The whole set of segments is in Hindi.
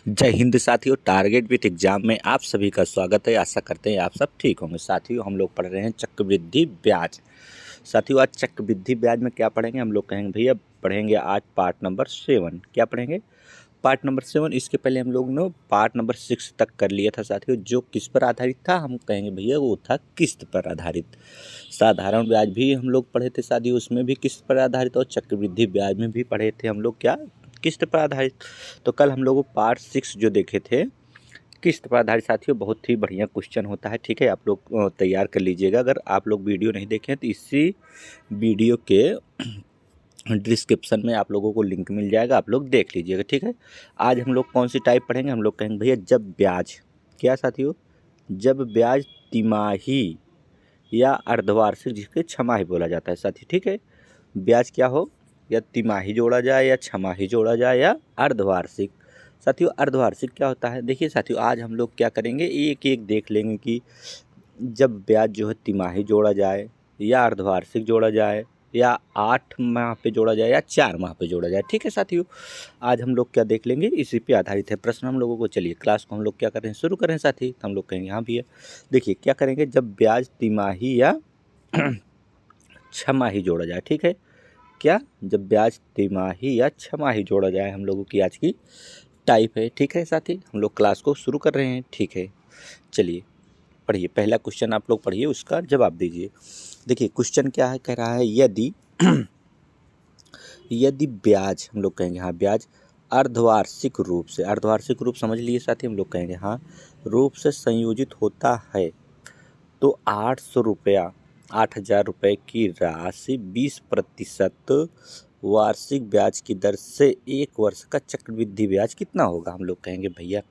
जय हिंद साथियों। टारगेट विथ एग्जाम में आप सभी का स्वागत है। आशा करते हैं आप सब ठीक होंगे। साथियों, हम लोग पढ़ रहे हैं चक्रवृद्धि ब्याज। साथियों, आज चक्रवृद्धि ब्याज में क्या पढ़ेंगे? हम लोग कहेंगे भैया पढ़ेंगे आज पार्ट नंबर 7। क्या पढ़ेंगे? Part number 7। इसके पहले हम लोग ने पार्ट नंबर 6 तक कर लिया था साथियों, जो किस पर आधारित था? हम कहेंगे भैया वो था किस्त पर आधारित। साधारण ब्याज भी हम लोग पढ़े थे साथियों, उसमें भी किस्त पर आधारित, और चक्रवृद्धि ब्याज में भी पढ़े थे हम लोग क्या, किस्त पर आधारित। तो कल हम लोग पार्ट 6 जो देखे थे किस्त पर आधारित साथियों, बहुत ही बढ़िया क्वेश्चन होता है। ठीक है, आप लोग तैयार कर लीजिएगा। अगर आप लोग वीडियो नहीं देखें तो इसी वीडियो के डिस्क्रिप्शन में आप लोगों को लिंक मिल जाएगा, आप लोग देख लीजिएगा। ठीक है, आज हम लोग कौन सी टाइप पढ़ेंगे? हम लोग कहेंगे भैया जब ब्याज, क्या साथियों, जब ब्याज तिमाही या अर्धवार्षिक, जिसके छमाही बोला जाता है साथी। ठीक है, ब्याज क्या हो, या तिमाही जोड़ा जाए या छमाही जोड़ा जाए या अर्धवार्षिक। साथियों, अर्धवार्षिक क्या होता है? देखिए साथियों, आज हम लोग क्या करेंगे, एक एक देख लेंगे कि जब ब्याज जो है तिमाही जोड़ा जाए या अर्धवार्षिक जोड़ा जाए या 8 माह पे जोड़ा जाए या 4 माह पे जोड़ा जाए। ठीक है साथियों, आज हम लोग क्या देख लेंगे, इसी पे आधारित है प्रश्न हम लोगों को। चलिए क्लास को हम लोग क्या कर रहे हैं, शुरू करें साथी। तो हम लोग कहेंगे हाँ भैया, देखिए क्या करेंगे, जब ब्याज तिमाही या छमाही जोड़ा जाए। ठीक है, क्या, जब ब्याज तिमाही या छमाही जोड़ा जाए, हम लोगों की आज की टाइप है। ठीक है साथी, हम लोग क्लास को शुरू कर रहे हैं। ठीक है, चलिए पढ़िए, पहला क्वेश्चन आप लोग पढ़िए, उसका जवाब दीजिए। देखिए क्वेश्चन क्या है, कह रहा है यदि यदि ब्याज, हम लोग कहेंगे हाँ ब्याज अर्धवार्षिक रूप से, अर्धवार्षिक रूप समझ लिए साथी, हम लोग कहेंगे हाँ रूप से संयोजित होता है, तो 800 रुपया, 8,000 रुपये की राशि 20% वार्षिक ब्याज की दर से 1 वर्ष का चक्रवृद्धि ब्याज कितना होगा? हम लोग कहेंगे भैया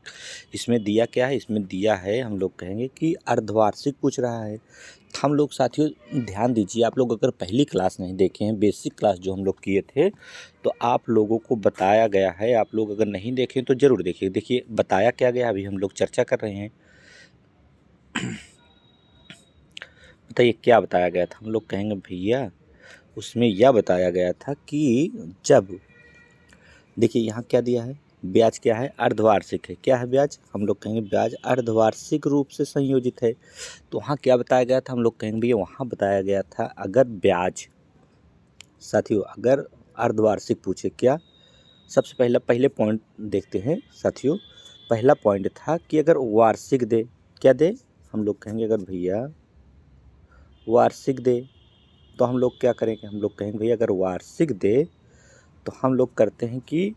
इसमें दिया क्या है, इसमें दिया है, हम लोग कहेंगे कि अर्धवार्षिक पूछ रहा है। हम लोग साथियों ध्यान दीजिए, आप लोग अगर पहली क्लास नहीं देखे हैं, बेसिक क्लास जो हम लोग किए थे, तो आप लोगों को बताया गया है, आप लोग अगर नहीं देखें तो ज़रूर देखिए। देखिए बताया क्या गया, अभी हम लोग चर्चा कर रहे हैं। बताइए क्या बताया गया था? हम लोग कहेंगे भैया उसमें यह बताया गया था कि जब, देखिए यहाँ क्या दिया है, ब्याज क्या है, अर्धवार्षिक है। क्या है ब्याज? हम लोग कहेंगे ब्याज अर्धवार्षिक रूप से संयोजित है। तो वहाँ क्या बताया गया था? हम लोग कहेंगे भैया वहाँ बताया गया था अगर ब्याज, साथियों अगर अर्धवार्षिक पूछे, क्या, सबसे पहले पॉइंट देखते हैं साथियों। पहला पॉइंट था कि अगर वार्षिक दे, क्या दे, हम लोग कहेंगे अगर भैया वार्षिक दे, तो हम लोग क्या करेंगे, हम लोग कहेंगे भैया अगर वार्षिक दे तो हम लोग करते हैं कि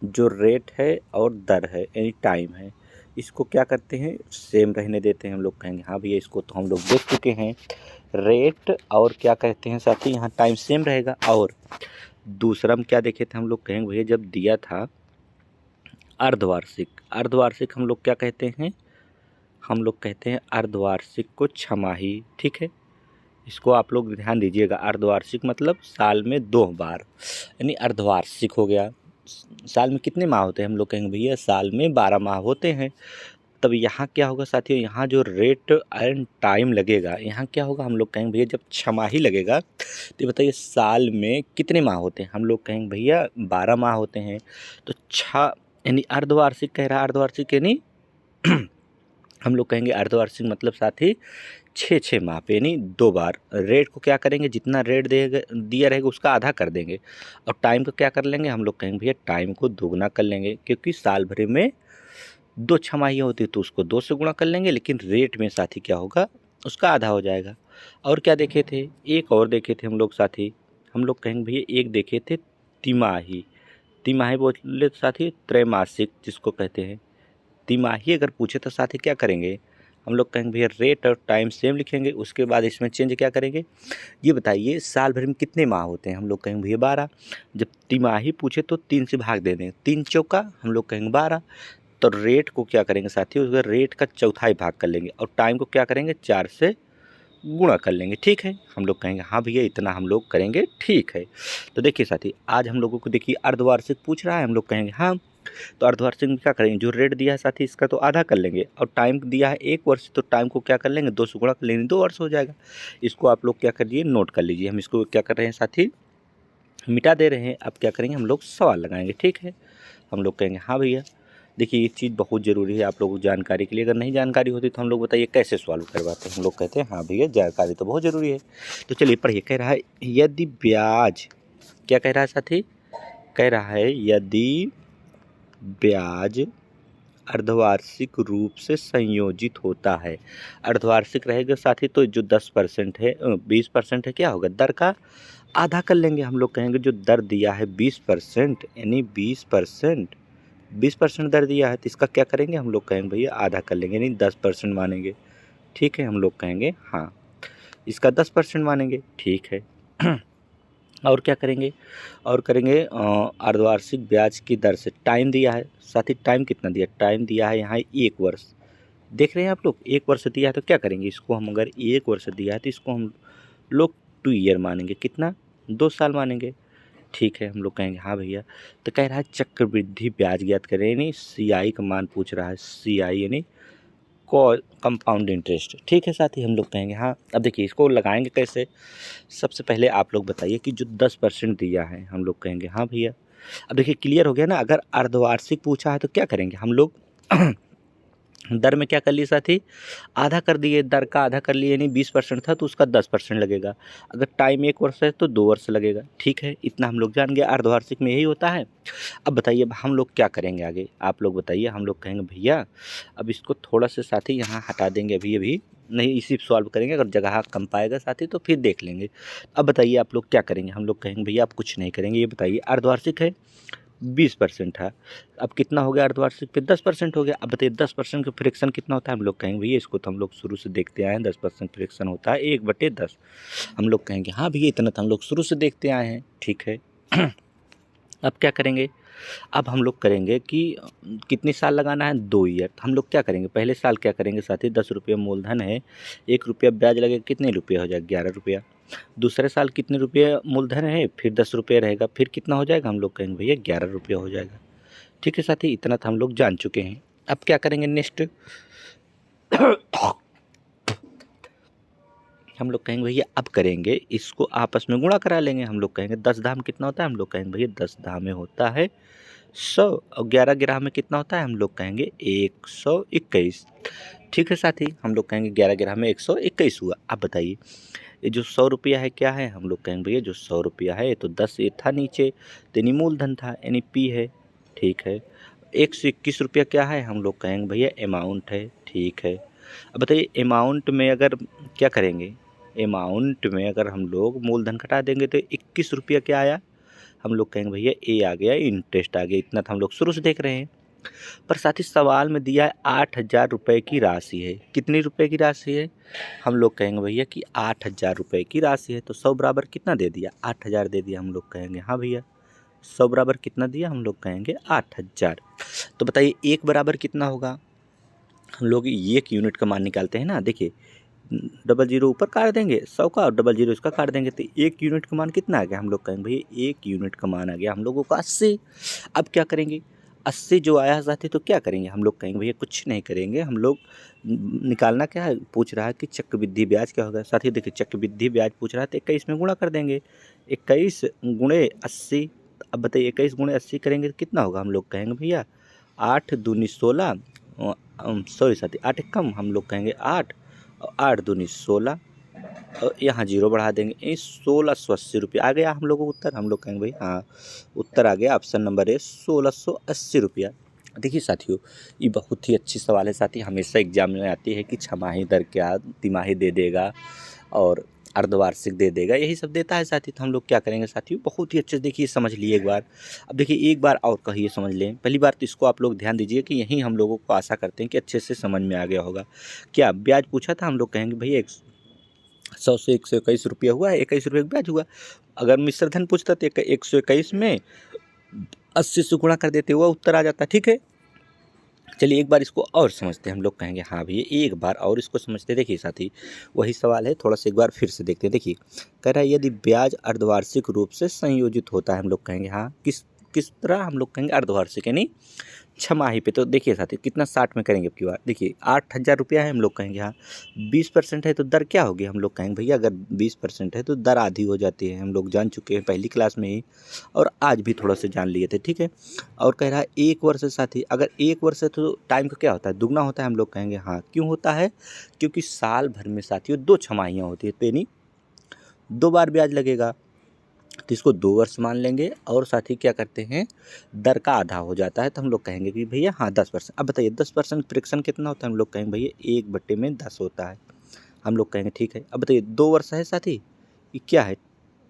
जो रेट है और दर है यानी टाइम है, इसको क्या करते हैं, सेम रहने देते हैं। हम लोग कहेंगे हाँ भैया इसको तो हम लोग देख चुके हैं, रेट और क्या कहते हैं साथी, यहाँ टाइम सेम रहेगा। और दूसरा हम क्या देखे थे, हम लोग कहेंगे भैया जब दिया था अर्धवार्षिक, अर्धवार्षिक हम लोग क्या कहते हैं, हम लोग कहते हैं अर्धवार्षिक को छमाही। ठीक है, इसको आप लोग ध्यान दीजिएगा, अर्धवार्षिक मतलब साल में 2 बार, यानी अर्धवार्षिक हो गया। साल में कितने माह होते हैं? हम लोग कहेंगे भैया साल में 12 माह होते हैं। तब यहाँ क्या होगा साथियों, यहाँ जो रेट एंड टाइम लगेगा, यहाँ क्या होगा, हम लोग कहेंगे भैया जब छमाही लगेगा तो बताइए साल में कितने माह होते हैं? हम लोग कहेंगे भैया 12 माह होते हैं। तो यानी अर्धवार्षिक कह रहा है, अर्धवार्षिक यानी हम लोग कहेंगे अर्धवार्षिक मतलब साथी 6 माह पे, यानी 2 बार। रेट को क्या करेंगे, जितना रेट दिया रहेगा उसका आधा कर देंगे, और टाइम को क्या कर लेंगे, हम लोग कहेंगे भैया टाइम को दोगुना कर लेंगे, क्योंकि साल भर में 2 छमाहियाँ होती है तो उसको 2 से गुणा कर लेंगे, लेकिन रेट में साथी क्या होगा, उसका आधा हो जाएगा। और क्या देखे थे, एक और देखे थे हम लोग साथी, हम लोग कहेंगे भैया एक देखे थे तिमाही, तिमाही बोले तो साथी त्रैमासिक जिसको कहते हैं। तिमाही अगर पूछे तो साथी क्या करेंगे, हम लोग कहेंगे भैया रेट और टाइम सेम लिखेंगे, उसके बाद इसमें चेंज क्या करेंगे, ये बताइए साल भर में कितने माह होते हैं? हम लोग कहेंगे भैया 12। जब तिमाही पूछे तो 3 से भाग दे दें, 3 चौका हम लोग कहेंगे 12। तो रेट को क्या करेंगे साथियों, उसका रेट का चौथाई भाग कर लेंगे, और टाइम को क्या करेंगे 4 से गुणा कर लेंगे। ठीक है, हम लोग कहेंगे हाँ भैया इतना हम लोग करेंगे। ठीक है, तो देखिए साथी आज हम लोगों को देखिए अर्धवार्षिक पूछ रहा है, हम लोग कहेंगे हाँ, तो अर्धवार्षिक में क्या करेंगे, जो रेट दिया है साथी इसका तो आधा कर लेंगे, और टाइम दिया है 1 वर्ष, तो टाइम को क्या कर लेंगे 2 से गुणा कर लेंगे, 2 वर्ष हो जाएगा। इसको आप लोग क्या करिए, नोट कर लीजिए। हम इसको क्या कर रहे हैं साथी, मिटा दे रहे हैं। अब क्या करेंगे, हम लोग सवाल लगाएंगे। ठीक है, हम लोग कहेंगे हाँ भैया। देखिए ये चीज़ बहुत ज़रूरी है आप लोगों को जानकारी के लिए, अगर नहीं जानकारी होती तो हम लोग बताइए कैसे सॉल्व करवाते हैं। हम लोग कहते हैं हाँ भैया जानकारी तो बहुत ज़रूरी है। तो चलिए पढ़िए, कह रहा है यदि ब्याज, क्या कह रहा है साथी, कह रहा है यदि ब्याज अर्धवार्षिक रूप से संयोजित होता है। अर्धवार्षिक रहेगा साथी तो जो 10% है 20% है क्या होगा, दर का आधा कर लेंगे। हम लोग कहेंगे जो दर दिया है 20%, यानी 20% दर दिया है तो इसका क्या करेंगे, हम लोग कहेंगे भैया आधा कर लेंगे, यानी 10% मानेंगे। ठीक है, हम लोग कहेंगे हाँ इसका 10% मानेंगे। ठीक है और क्या करेंगे, और करेंगे अर्धवार्षिक ब्याज की दर से। टाइम दिया है साथी, टाइम कितना दिया, टाइम दिया है यहाँ 1 वर्ष। देख रहे हैं आप लोग 1 वर्ष दिया है तो क्या करेंगे इसको हम, अगर 1 वर्ष दिया है तो इसको हम लोग 2 ईयर मानेंगे, कितना 2 साल मानेंगे। ठीक है, हम लोग कहेंगे हाँ भैया। तो कह रहा है चक्रवृद्धि ब्याज ज्ञात करें, यानी CI का मान पूछ रहा है, CI यानी कंपाउंड इंटरेस्ट। ठीक है साथी, हम लोग कहेंगे हाँ। अब देखिए इसको लगाएंगे कैसे, सबसे पहले आप लोग बताइए कि जो 10% दिया है, हम लोग कहेंगे हाँ भैया। अब देखिए क्लियर हो गया ना, अगर अर्धवार्षिक पूछा है तो क्या करेंगे हम लोग दर में क्या कर लिए साथी, आधा कर दिए, दर का आधा कर लिए, यानी 20% था तो उसका 10% लगेगा। अगर टाइम 1 वर्ष है तो 2 वर्ष लगेगा। ठीक है, इतना हम लोग जान गए, अर्धवार्षिक में यही होता है। अब बताइए अब हम लोग क्या करेंगे आगे, आप लोग बताइए। हम लोग कहेंगे भैया अब इसको थोड़ा सा साथी यहाँ हटा देंगे, अभी नहीं इसी सॉल्व करेंगे, अगर जगह कम पाएगा साथी तो फिर देख लेंगे। अब बताइए आप लोग क्या करेंगे, हम लोग कहेंगे भैया आप कुछ नहीं करेंगे, ये बताइए अर्धवार्षिक है 20% है, अब कितना हो गया अर्धवार्षिक पे 10% हो गया। अब बताइए 10% का फ्रैक्शन कितना होता है, हम लोग कहेंगे भैया इसको तो हम लोग शुरू से देखते आए हैं, 10% फ्रैक्शन होता है 1/10। हम लोग कहेंगे हाँ भैया इतना तो हम लोग शुरू से देखते आए हैं। ठीक है अब क्या करेंगे, अब हम लोग करेंगे कि कितने साल लगाना है, 2 ईयर। तो हम लोग क्या करेंगे, पहले साल क्या करेंगे साथी, 10 रुपये मूलधन है, 1 रुपया ब्याज लगेगा, कितने रुपये हो जाएगा 11 रुपया। दूसरे साल कितने रुपये मूलधन है, फिर 10 रुपये रहेगा, फिर कितना हो जाएगा, हम लोग कहेंगे भैया 11 रुपया हो जाएगा। ठीक है साथी, इतना तो हम लोग जान चुके हैं। अब क्या करेंगे नेक्स्ट हम लोग कहेंगे भैया अब करेंगे इसको आपस में गुणा करा लेंगे। हम लोग कहेंगे 10 धाम कितना होता है, हम लोग कहेंगे भैया 10 धाम में होता है 100, और 11 ग्राह में कितना होता है, हम लोग कहेंगे 121। ठीक है साथी, हम लोग कहेंगे 11 ग्राह में 121 हुआ। अब बताइए ये जो 100 रुपया है क्या है, हम लोग कहेंगे भैया जो 100 रुपया है तो 10 ये था नीचे तो यानी मूलधन था, यानी P है। ठीक है, 121 रुपया क्या है, हम लोग कहेंगे भैया अमाउंट है। ठीक है, अब बताइए अमाउंट में अगर क्या करेंगे, अमाउंट में अगर हम लोग मूलधन घटा देंगे तो 21 रुपया क्या आया, हम लोग कहेंगे भैया ए आ गया, इंटरेस्ट आ गया। इतना तो हम लोग शुरू से देख रहे हैं। पर साथ ही सवाल में दिया है 8,000 रुपये की राशि है, कितनी रुपए की राशि है, हम लोग कहेंगे भैया कि 8,000 रुपये की राशि है। तो 100 बराबर कितना दे दिया, 8,000 दे दिया। हम लोग कहेंगे हाँ भैया 100 बराबर कितना दिया, हम लोग कहेंगे 8,000। तो बताइए 1 बराबर कितना होगा, हम लोग 1 यूनिट का मान निकालते हैं ना। देखिए 00 ऊपर काट देंगे 100 का और 00 इसका काट देंगे तो 1 यूनिट का मान कितना आ गया, हम लोग कहेंगे भैया 1 यूनिट का मान आ गया हम लोगों का 80। अब क्या करेंगे, 80 जो आया है साथी तो क्या करेंगे, हम लोग कहेंगे भैया कुछ नहीं करेंगे, हम लोग निकालना क्या है, पूछ रहा है कि चक्रवृद्धि ब्याज क्या होगा। साथी देखिए चक्रवृद्धि ब्याज पूछ रहा है तो 21 में गुणा कर देंगे, 21 गुणे 80। अब बताइए 21 गुणे 80 करेंगे तो कितना होगा, हम लोग कहेंगे भैया 8 दूनी 16, सॉरी साथी 8 कम, हम लोग कहेंगे 8 और 8 दूनी 16 और यहाँ 0 बढ़ा देंगे, 1680 रुपये आ गया हम लोगों को उत्तर। हम लोग कहेंगे भाई हाँ उत्तर आ गया, ऑप्शन नंबर है 1680 रुपया। देखिए साथियों ये बहुत ही अच्छी सवाल है साथी, हमेशा एग्जाम में आती है कि छमाही दर क्या, तिमाही दे देगा और अर्धवार्षिक दे देगा, यही सब देता है साथी। तो हम लोग क्या करेंगे साथियों, बहुत ही अच्छे से देखिए समझ लिए एक बार। अब देखिए एक बार और कहिए समझ लें, पहली बार तो इसको आप लोग ध्यान दीजिए कि यही हम लोगों को आशा करते हैं कि अच्छे से समझ में आ गया होगा। क्या ब्याज पूछा था, हम लोग कहेंगे भैया 100 से 121 रुपया हुआ है, 21 रुपये ब्याज हुआ। अगर मिश्र धन पूछता तो 121 में 80 से गुणा कर देते हुआ उत्तर आ जाता। ठीक है, चलिए एक बार इसको और समझते हैं। हम लोग कहेंगे हाँ भैया एक बार और इसको समझते। देखिए साथी वही सवाल है, थोड़ा सा एक बार फिर से देखते हैं। देखिए कह रहा है यदि ब्याज अर्धवार्षिक रूप से संयोजित होता है, हम लोग कहेंगे हाँ किस किस तरह हम लोग कहेंगे अर्धवार्षिक यानी छमाही पे। तो देखिए साथी कितना 60 में करेंगे अब की बार, देखिए 8,000 रुपया है हम लोग कहेंगे हाँ 20% है तो दर क्या होगी हम लोग कहेंगे भैया अगर 20% है तो दर आधी हो जाती है, हम लोग जान चुके हैं पहली क्लास में ही और आज भी थोड़ा से जान लिए थे, ठीक है। और कह रहा है 1 वर्ष है साथी, अगर 1 वर्ष है तो टाइम का क्या होता है दुगना होता है हम लोग कहेंगे हाँ, क्यों होता है क्योंकि साल भर में साथियों 2 छमाहियाँ होती है तो यानी 2 बार ब्याज लगेगा, तो इसको 2 वर्ष मान लेंगे और साथ ही क्या करते हैं दर का आधा हो जाता है तो हम लोग कहेंगे कि भैया हाँ 10%। अब बताइए 10% फ्रिक्शन कितना होता है हम लोग कहेंगे भैया 1/10 होता है, हम लोग कहेंगे ठीक है। अब बताइए 2 वर्ष है साथी, ये क्या है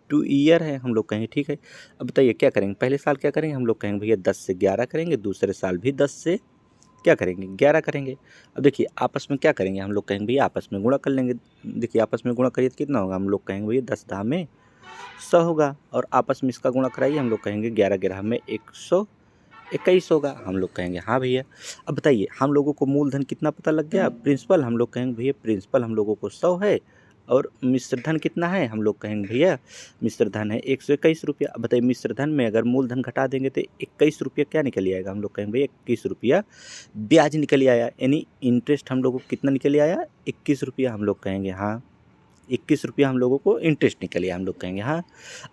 2 ईयर है हम लोग कहेंगे ठीक है। अब बताइए क्या करेंगे, पहले साल क्या करेंगे हम लोग कहेंगे भैया 10 से 11 करेंगे, दूसरे साल भी 10 से क्या करेंगे 11 करेंगे। अब देखिए आपस में क्या करेंगे हम लोग कहेंगे भैया आपस में गुणा कर लेंगे, देखिए आपस में गुणा करिए तो कितना होगा हम लोग कहेंगे भैया 10 दाम में 100 होगा और आपस में इसका गुणा कराइए हम लोग कहेंगे 11 11 में 121 होगा, हम लोग कहेंगे हाँ भैया। अब बताइए हम लोगों को मूलधन कितना पता लग गया, प्रिंसिपल हम लोग कहेंगे भैया प्रिंसिपल हम लोगों को 100 है और मिश्र धन कितना है हम लोग कहेंगे भैया मिश्र धन है 121 रुपया। अब बताइए मिश्र धन में अगर मूलधन घटा देंगे तो 21 रुपया क्या निकल आएगा हम लोग कहेंगे भैया 21 रुपया ब्याज निकल आया, यानी इंटरेस्ट हम लोगों को कितना निकल आया 21 रुपया, हम लोग कहेंगे हाँ 21 रुपया हम लोगों को इंटरेस्ट निकल आया, हम लोग कहेंगे हाँ।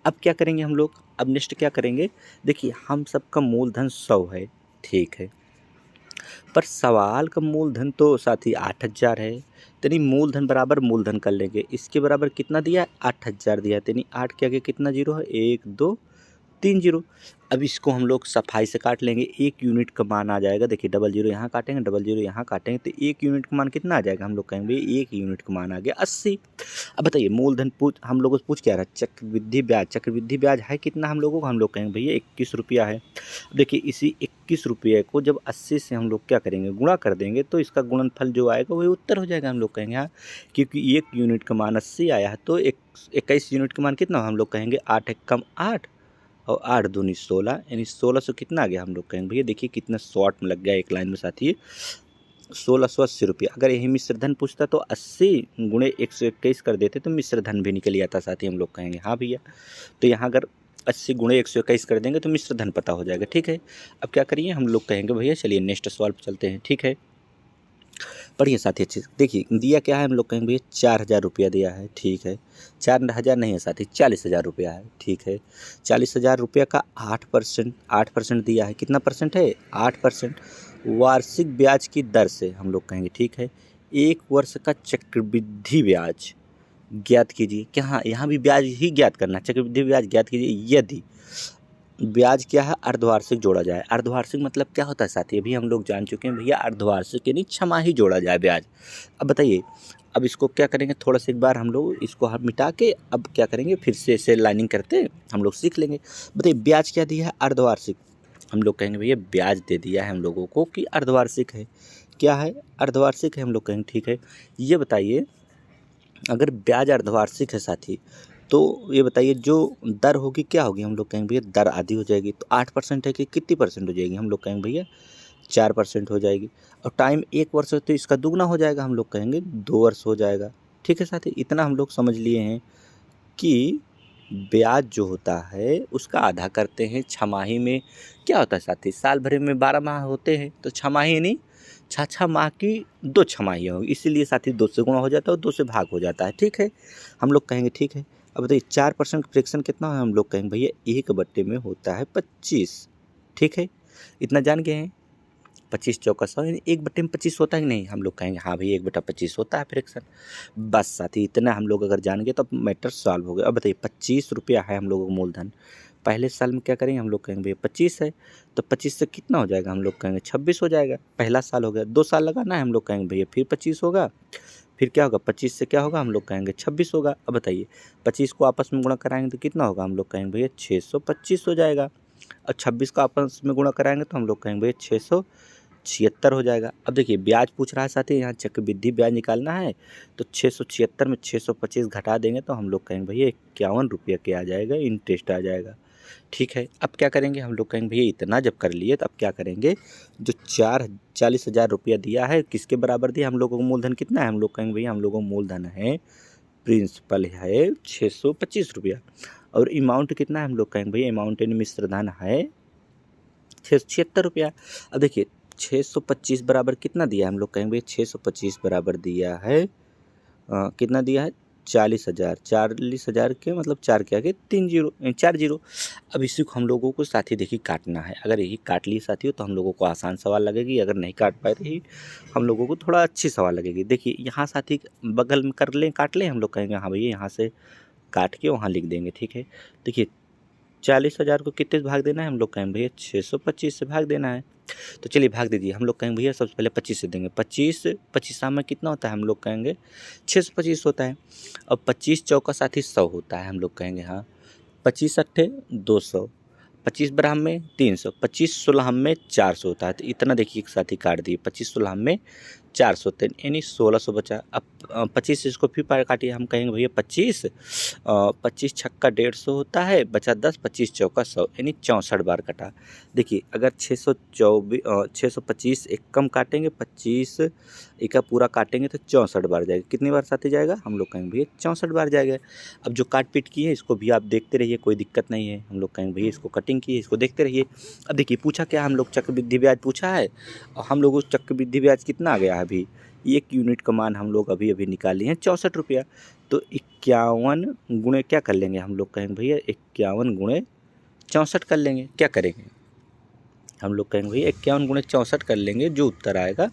अब क्या करेंगे हम लोग, अब नेक्स्ट क्या करेंगे, देखिए हम सबका मूलधन 100 है ठीक है, पर सवाल का मूलधन तो साथी 8,000 है, यानी मूलधन बराबर मूलधन कर लेंगे, इसके बराबर कितना दिया है 8,000 दिया है, यानी 8 के आगे कितना जीरो है 1 2 3 जीरो। अब इसको हम लोग सफाई से काट लेंगे, 1 यूनिट का मान आ जाएगा, देखिए डबल जीरो यहाँ काटेंगे डबल जीरो यहाँ काटेंगे तो 1 यूनिट का मान कितना आ जाएगा हम लोग कहेंगे 1 यूनिट का मान आ गया 80। अब बताइए मूलधन हम लोगों से पूछ क्या रहा है चक्रवृद्धि ब्याज है कितना हम लोगों को, हम लोग कहेंगे भैया 21 रुपया है। देखिए इसी 21 रुपये को जब 80 से हम लोग क्या करेंगे गुणा कर देंगे तो इसका गुणनफल जो आएगा वही उत्तर हो जाएगा, हम लोग कहेंगे हाँ, क्योंकि 1 यूनिट का मान 80 आया है तो 21 यूनिट का मान कितना हम लोग कहेंगे 8 1 कम 8 और 8 दूनी 16, यानी 1600 कितना आ गया हम लोग कहेंगे भैया देखिए कितना शॉर्ट में लग गया एक लाइन में साथी 1680 रुपया। अगर यही मिश्र धन पूछता तो 80 गुणे 121 कर देते तो मिश्र धन भी निकल आता साथी, हम लोग कहेंगे हाँ भैया। तो यहाँ अगर 80 गुणे 121 कर देंगे तो मिश्र धन पता हो जाएगा, ठीक है। अब क्या करिए हम लोग कहेंगे भैया चलिए नेक्स्ट सवाल पर चलते हैं, ठीक है। पढ़िए साथी अच्छे से, देखिए दिया क्या है हम लोग कहेंगे भैया 4,000 रुपया दिया है, ठीक है। 4,000 नहीं है साथी 40,000 रुपया है, ठीक है। 40,000 रुपया का 8% दिया है, कितना परसेंट है 8%, वार्षिक ब्याज की दर से हम लोग कहेंगे ठीक है। 1 वर्ष का चक्रवृद्धि ब्याज ज्ञात कीजिए, क्या हाँ यहाँ भी ब्याज ही ज्ञात करना, चक्रवृद्धि ब्याज ज्ञात कीजिए यदि ब्याज क्या है अर्धवार्षिक जोड़ा जाए। अर्धवार्षिक मतलब क्या होता है साथी, अभी हम लोग जान चुके हैं भैया अर्धवार्षिक यानी छमाही जोड़ा जाए ब्याज। अब बताइए अब इसको क्या करेंगे थोड़ा सा एक बार हम लोग इसको हम मिटा के अब क्या करेंगे फिर से इसे लाइनिंग करते हम लोग सीख लेंगे। बताइए ब्याज क्या दिया है अर्धवार्षिक, हम लोग कहेंगे भैया ब्याज दे दिया है हम लोगों को कि अर्धवार्षिक है, क्या है अर्धवार्षिक है, हम लोग कहेंगे ठीक है। ये बताइए अगर ब्याज अर्धवार्षिक है साथी तो ये बताइए जो दर होगी क्या होगी, हम लोग कहेंगे भैया दर आधी हो जाएगी, तो 8% है कि कितनी परसेंट हो जाएगी, हम लोग कहेंगे भैया 4% हो जाएगी। और टाइम 1 वर्ष है तो इसका दुगना हो जाएगा, हम लोग कहेंगे 2 वर्ष हो जाएगा, ठीक है साथी। इतना हम लोग समझ लिए हैं कि ब्याज जो होता है उसका आधा करते हैं छमाही में, क्या होता है साथी साल भर में 12 माह होते हैं तो छमाही नहीं 6 माह की 2 छमाहियाँ होगी, इसीलिए साथी 2 से गुणा हो जाता है और 2 से भाग हो जाता है, ठीक है। हम लोग कहेंगे ठीक है। अब बताइए 4% फ्रैक्शन कितना है, हम लोग कहेंगे भैया 1/में में होता है 25, ठीक है। इतना जान गए हैं 25 चौका 100 यानी 1/में 25 होता है कि नहीं, हम लोग कहेंगे हाँ भैया 1/25 होता है फ्रैक्शन। बस साथी इतना हम लोग अगर जान गए तो अब मैटर सॉल्व हो गया। अब बताइए 25 रुपया है हम लोगों को मूलधन, पहले साल में क्या करेंगे हम लोग कहेंगे भैया 25 है तो 25 से कितना हो जाएगा, हम लोग कहेंगे 26 हो जाएगा, पहला साल हो गया। 2 साल लगाना है हम लोग कहेंगे भैया फिर 25 होगा, फिर क्या होगा 25 से क्या होगा हम लोग कहेंगे 26 होगा। अब बताइए 25 को आपस में गुणा कराएंगे तो कितना होगा, हम लोग कहेंगे भैया 625 हो जाएगा, और 26 को आपस में गुणा कराएंगे तो हम लोग कहेंगे भैया 676 हो जाएगा। अब देखिए ब्याज पूछ रहा है साथी, यहाँ चक्रवृद्धि ब्याज निकालना है तो 676 में 625 घटा देंगे तो हम लोग कहेंगे भैया 51 रुपया क्या आ जाएगा, इंटरेस्ट आ जाएगा, ठीक है। अब क्या करेंगे हम लोग कहेंगे भैया इतना जब कर लिए तो अब क्या करेंगे, जो 40,000 रुपया दिया है किसके बराबर दिया, हम लोगों को मूलधन कितना है, हम लोग कहेंगे भैया हम लोगों को मूलधन है प्रिंसिपल है 625 रुपया, और अमाउंट कितना है, हम लोग कहेंगे भैया अमाउंट यानी मिश्र धन है ₹676। अब देखिए 625 बराबर कितना दिया है, हम लोग कहेंगे 625 बराबर दिया है कितना दिया है 40,000। 40,000 के मतलब 4 के आगे 3 जीरो 4 जीरो। अब इसी को हम लोगों को साथी देखिए काटना है। अगर यही काट लिए साथियों तो हम लोगों को आसान सवाल लगेगी, अगर नहीं काट पाए रही हम लोगों को थोड़ा अच्छी सवाल लगेगी। देखिए यहाँ साथी बगल में कर लें, काट लें, हम लोग कहेंगे हाँ भैया यहाँ से काट के वहाँ लिख देंगे, ठीक है। देखिए 40,000 को कितने से भाग देना है, हम लोग कहेंगे भैया 625 से भाग देना है। तो चलिए भाग दीजिए, हम लोग कहेंगे भैया सबसे पहले 25 से देंगे। 25 में कितना होता है, हम लोग कहेंगे 625 होता है। अब 25 चौका साथी 100 होता है, हम लोग कहेंगे हाँ 25 अट्ठे 200, 25 बराह में 300, 25 सोलह में 400 होता है। तो इतना देखिए एक साथी काट दिए, 25 सोलह में 400 यानी 1600 बचा। अब 25 इसको फिर पार काटिए, हम कहेंगे भैया 25 25 छक्का 150 होता है, बचा 10, 25 चौका 100 यानी 64 बार कटा। देखिए अगर 625 एक कम काटेंगे, 25 एका पूरा काटेंगे तो 64 बार जाएगा। कितनी बार साथी जाएगा, हम लोग कहेंगे भैया 64 बार जाएगा। अब जो काट पीट की है इसको भी आप देखते रहिए, कोई दिक्कत नहीं है। हम लोग कहेंगे भैया इसको कटिंग की है, इसको देखते रहिए। अब देखिए पूछा क्या, हम लोग चक्रवृद्धि ब्याज पूछा है और हम लोग उस चक्रवृद्धि ब्याज कितना आ गया है अभी 1 यूनिट का मान हम लोग अभी निकाले हैं 64 रुपया। तो 51 गुणे क्या कर लेंगे, हम लोग कहेंगे भैया 51 गुणे 64 कर लेंगे। क्या करेंगे, हम लोग कहेंगे भैया 51 गुणे 64 कर लेंगे, जो उत्तर आएगा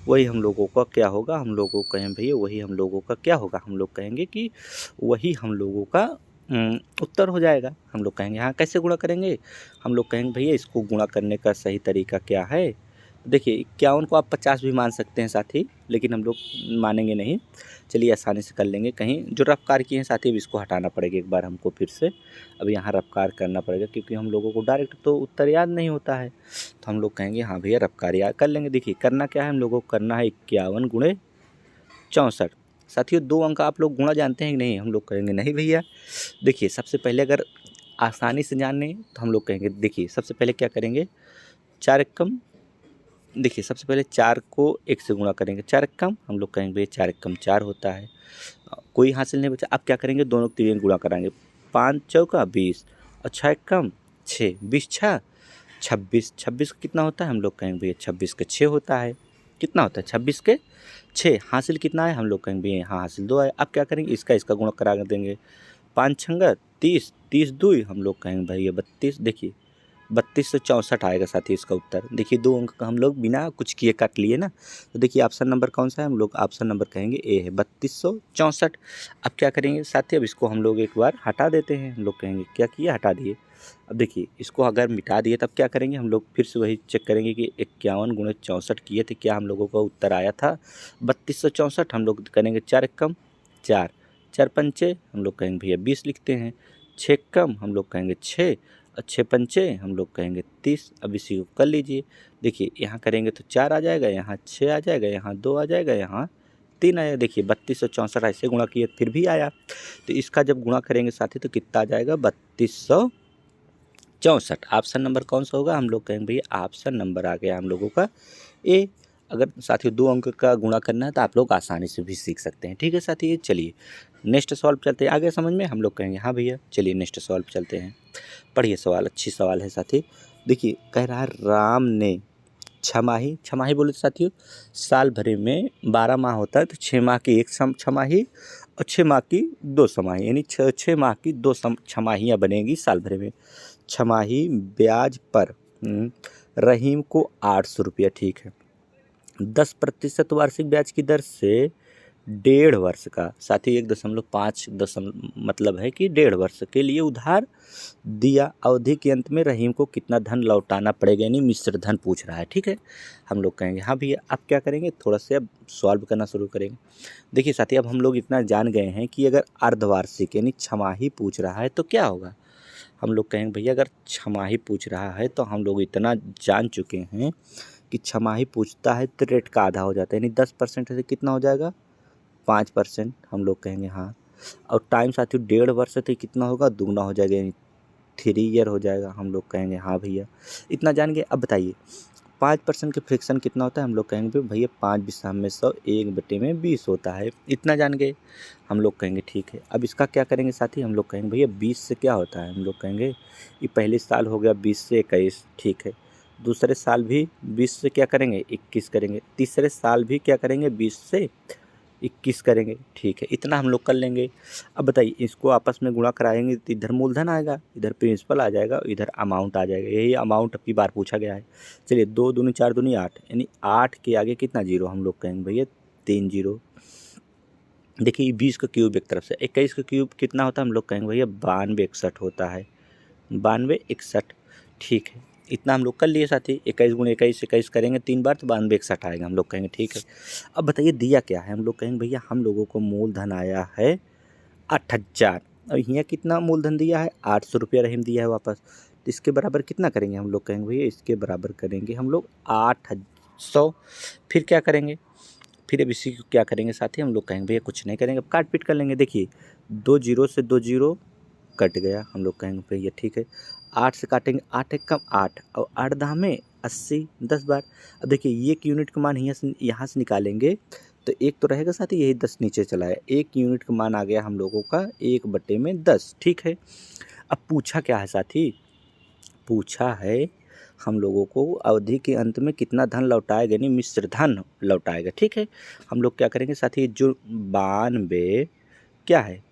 वही हम लोगों का क्या होगा, हम लोगों को कहेंगे भैया वही हम लोगों का क्या होगा, हम लोग कहेंगे कि वही हम लोगों का उत्तर हो जाएगा। हम लोग कहेंगे हाँ कैसे गुणा करेंगे, हम लोग कहेंगे भैया इसको गुणा करने का सही तरीका क्या है। देखिए 51 को आप 50 भी मान सकते हैं साथी, लेकिन हम लोग मानेंगे नहीं। चलिए आसानी से कर लेंगे, कहीं जो रफ्कार किए हैं साथी अब इसको हटाना पड़ेगा एक बार हमको फिर से। अब यहाँ रफ्कार करना पड़ेगा क्योंकि हम लोगों को डायरेक्ट तो उत्तर याद नहीं होता है, तो हम लोग कहेंगे हाँ भैया रफ्कार याद कर लेंगे। देखिए करना क्या है, हम लोगों को करना है 51 गुणे 64। साथियों 2 अंक आप लोग गुणा जानते हैं कि नहीं, हम लोग कहेंगे नहीं भैया। देखिए सबसे पहले अगर आसानी से जानने तो हम लोग कहेंगे, देखिए सबसे पहले क्या करेंगे 4 एकम, देखिए सबसे पहले 4 को 1 से गुणा करेंगे, 4 एकम, हम लोग कहेंगे भैया 4 एकम 4 होता है। कोई हासिल नहीं बचा। अब क्या करेंगे, दोनों को 3 गुणा कराएंगे, 5 चौका 20 और 6 एकम 6, 20 छः 26, 26 कितना होता है, हम लोग कहेंगे भैया 26 के 6 होता है। कितना होता है 26 के 6। हासिल कितना है, हम लोग कहेंगे भैया यहाँ हासिल 2 है। अब क्या करेंगे, इसका गुणा करा देंगे, 5 छंगा 30, 30 2, हम लोग कहेंगे भैया 32। देखिए 3264 आएगा साथी इसका उत्तर। देखिए 2 अंक का हम लोग बिना कुछ किए काट लिए ना। तो देखिए ऑप्शन नंबर कौन सा है, हम लोग ऑप्शन नंबर कहेंगे ए है 3264। अब क्या करेंगे साथी, अब इसको हम लोग एक बार हटा देते हैं, हम लोग कहेंगे क्या किया हटा दिए। अब देखिए इसको अगर मिटा दिए तब क्या करेंगे, हम लोग फिर से वही चेक करेंगे कि 51 गुणे 64 किए थे, क्या हम लोगों का उत्तर आया था 3264। हम लोग करेंगे 4 एकम 4, 4 पंचे, हम लोग कहेंगे भैया 20 लिखते हैं, 6 एकम हम लोग कहेंगे 6 और 6 पंचे हम लोग कहेंगे 30। अब इसी को कर लीजिए, देखिए यहाँ करेंगे तो 4 आ जाएगा, यहाँ 6 आ जाएगा, यहाँ 2 आ जाएगा, यहाँ 3 आया। देखिए 3264 ऐसे गुणा किए फिर भी आया। तो इसका जब गुणा करेंगे साथी तो कितना आ जाएगा 3264। ऑप्शन नंबर कौन सा होगा, हम लोग कहेंगे भैया ऑप्शन नंबर आ गया हम लोगों का ए। अगर साथियों 2 अंक का गुणा करना है तो आप लोग आसानी से भी सीख सकते हैं, ठीक है साथी। चलिए नेक्स्ट सवाल चलते हैं, आगे समझ में, हम लोग कहेंगे हाँ भैया। चलिए नेक्स्ट सवाल चलते हैं, पढ़िए सवाल, अच्छी सवाल है साथी। देखिए कह रहा है राम ने छमाही, छमाही बोले साथियों साल भरे में 12 माह होता है, तो 6 माह की एक छमाही और 6 माह की 2 छमाही, यानी 6 माह की 2 छमाहियाँ बनेगी साल भरे में। छमाही ब्याज पर रहीम को 800 रुपया, ठीक है। 10% वार्षिक ब्याज की दर से 1.5 वर्ष का, साथ ही 1.5 मतलब है कि 1.5 वर्ष के लिए उधार दिया। अवधि के अंत में रहीम को कितना धन लौटाना पड़ेगा, यानी मिश्र धन पूछ रहा है, ठीक है। हम लोग कहेंगे हाँ भैया। अब क्या करेंगे, थोड़ा सा अब सॉल्व करना शुरू करेंगे। देखिए साथी अब हम लोग इतना जान गए हैं कि अगर अर्धवार्षिक यानी छमाही पूछ रहा है तो क्या होगा। हम लोग कहेंगे भैया अगर छमाही पूछ रहा है तो हम लोग इतना जान चुके हैं कि छमाही पूछता है तो रेट का आधा हो जाता है, यानी 10% से कितना हो जाएगा 5%, हम लोग कहेंगे हाँ। और टाइम साथियों 1.5 वर्ष तो कितना होगा, दुगना हो जाएगा, यानी 3 ईयर हो जाएगा, हम लोग कहेंगे हाँ भैया। इतना जान गए। अब बताइए 5% के फ्रिक्शन कितना होता है, हम लोग कहेंगे भैया 5/100 1/20 होता है। इतना जान गए, हम लोग कहेंगे ठीक है। अब इसका क्या करेंगे साथी, हम लोग कहेंगे भैया 20 से क्या होता है, हम लोग कहेंगे ये पहले साल हो गया 20 से 21, ठीक है। दूसरे साल भी 20 से क्या करेंगे 21 करेंगे, तीसरे साल भी क्या करेंगे 20 से 21 करेंगे। ठीक है, इतना हम लोग कर लेंगे। अब बताइए इसको आपस में गुणा कराएंगे तो इधर मूलधन आएगा, इधर प्रिंसिपल आ जाएगा, इधर अमाउंट आ जाएगा। यही अमाउंट अबकी बार पूछा गया है। चलिए 2 दूनी 4 दूनी 8, यानी 8 के आगे कितना जीरो हम लोग कहेंगे भैया 3 जीरो। देखिए 20 का क्यूब एक तरफ से, 21 का क्यूब कितना होता है हम लोग कहेंगे भैया 92 61 होता है, 92 61। ठीक है, इतना हम लोग कर लिए साथी। 21 गुणे 21 21 करेंगे 3 बार तो 92 61 आएगा हम लोग कहेंगे। ठीक है, अब बताइए दिया क्या है, हम लोग कहेंगे भैया हम लोगों को मूलधन आया है 8000। और यहाँ कितना मूलधन दिया है 800 रुपया रहीम दिया है वापस, तो इसके बराबर कितना करेंगे हम लोग कहेंगे भैया इसके बराबर करेंगे हम लोग 800। फिर क्या करेंगे, फिर अब इसी को क्या करेंगे साथी हम लोग कहेंगे भैया कुछ नहीं करेंगे, अब काट पीट कर लेंगे। देखिए 2 जीरो से 2 जीरो कट गया, हम लोग कहेंगे भैया ठीक है। 8 से काटेंगे, 8 एक कम 8 और 8 दहा में 80 10 बार। अब देखिए ये एक यूनिट का मान यहाँ से निकालेंगे तो एक तो रहेगा साथी, यही 10 नीचे चला है, 1 यूनिट का मान आ गया हम लोगों का 1/10। ठीक है, अब पूछा क्या है साथी, पूछा है हम लोगों को अवधि के अंत में कितना धन लौटाएगा, यानी मिश्र धन लौटाएगा। ठीक है, हम लोग क्या करेंगे साथी, जो 92 क्या है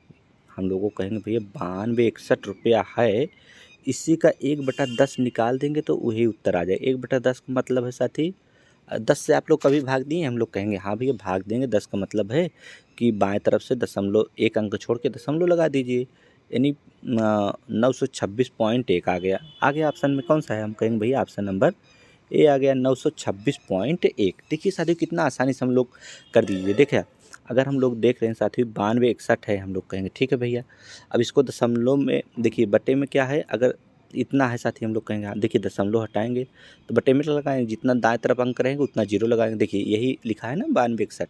हम लोगों को कहेंगे भैया 92 61 रुपया है, इसी का 1/10 निकाल देंगे तो वही उत्तर आ जाए। 1/10 का मतलब है साथी 10 से आप लोग कभी भाग दिए, हम लोग कहेंगे हाँ भैया भाग देंगे। 10 का मतलब है कि बाएं तरफ से दशमलव एक अंक छोड़ के दशमलव लगा दीजिए, यानी 926.1 आ गया ऑप्शन में कौन सा है, हम कहेंगे भैया ऑप्शन नंबर ए आ गया 926.1। देखिए साथियों कितना आसानी से हम लोग कर दीजिए। देखिए अगर हम लोग देख रहे हैं साथियों 92 61 है, हम लोग कहेंगे ठीक है भैया। अब इसको दशमलव में देखिए बटे में क्या है, अगर इतना है साथी हम लोग कहेंगे हाँ, देखिए दशमलव हटाएंगे तो बटे में लगाएंगे, जितना दाएं तरफ अंक रहेंगे उतना जीरो लगाएंगे। देखिए यही लिखा है ना 92 61,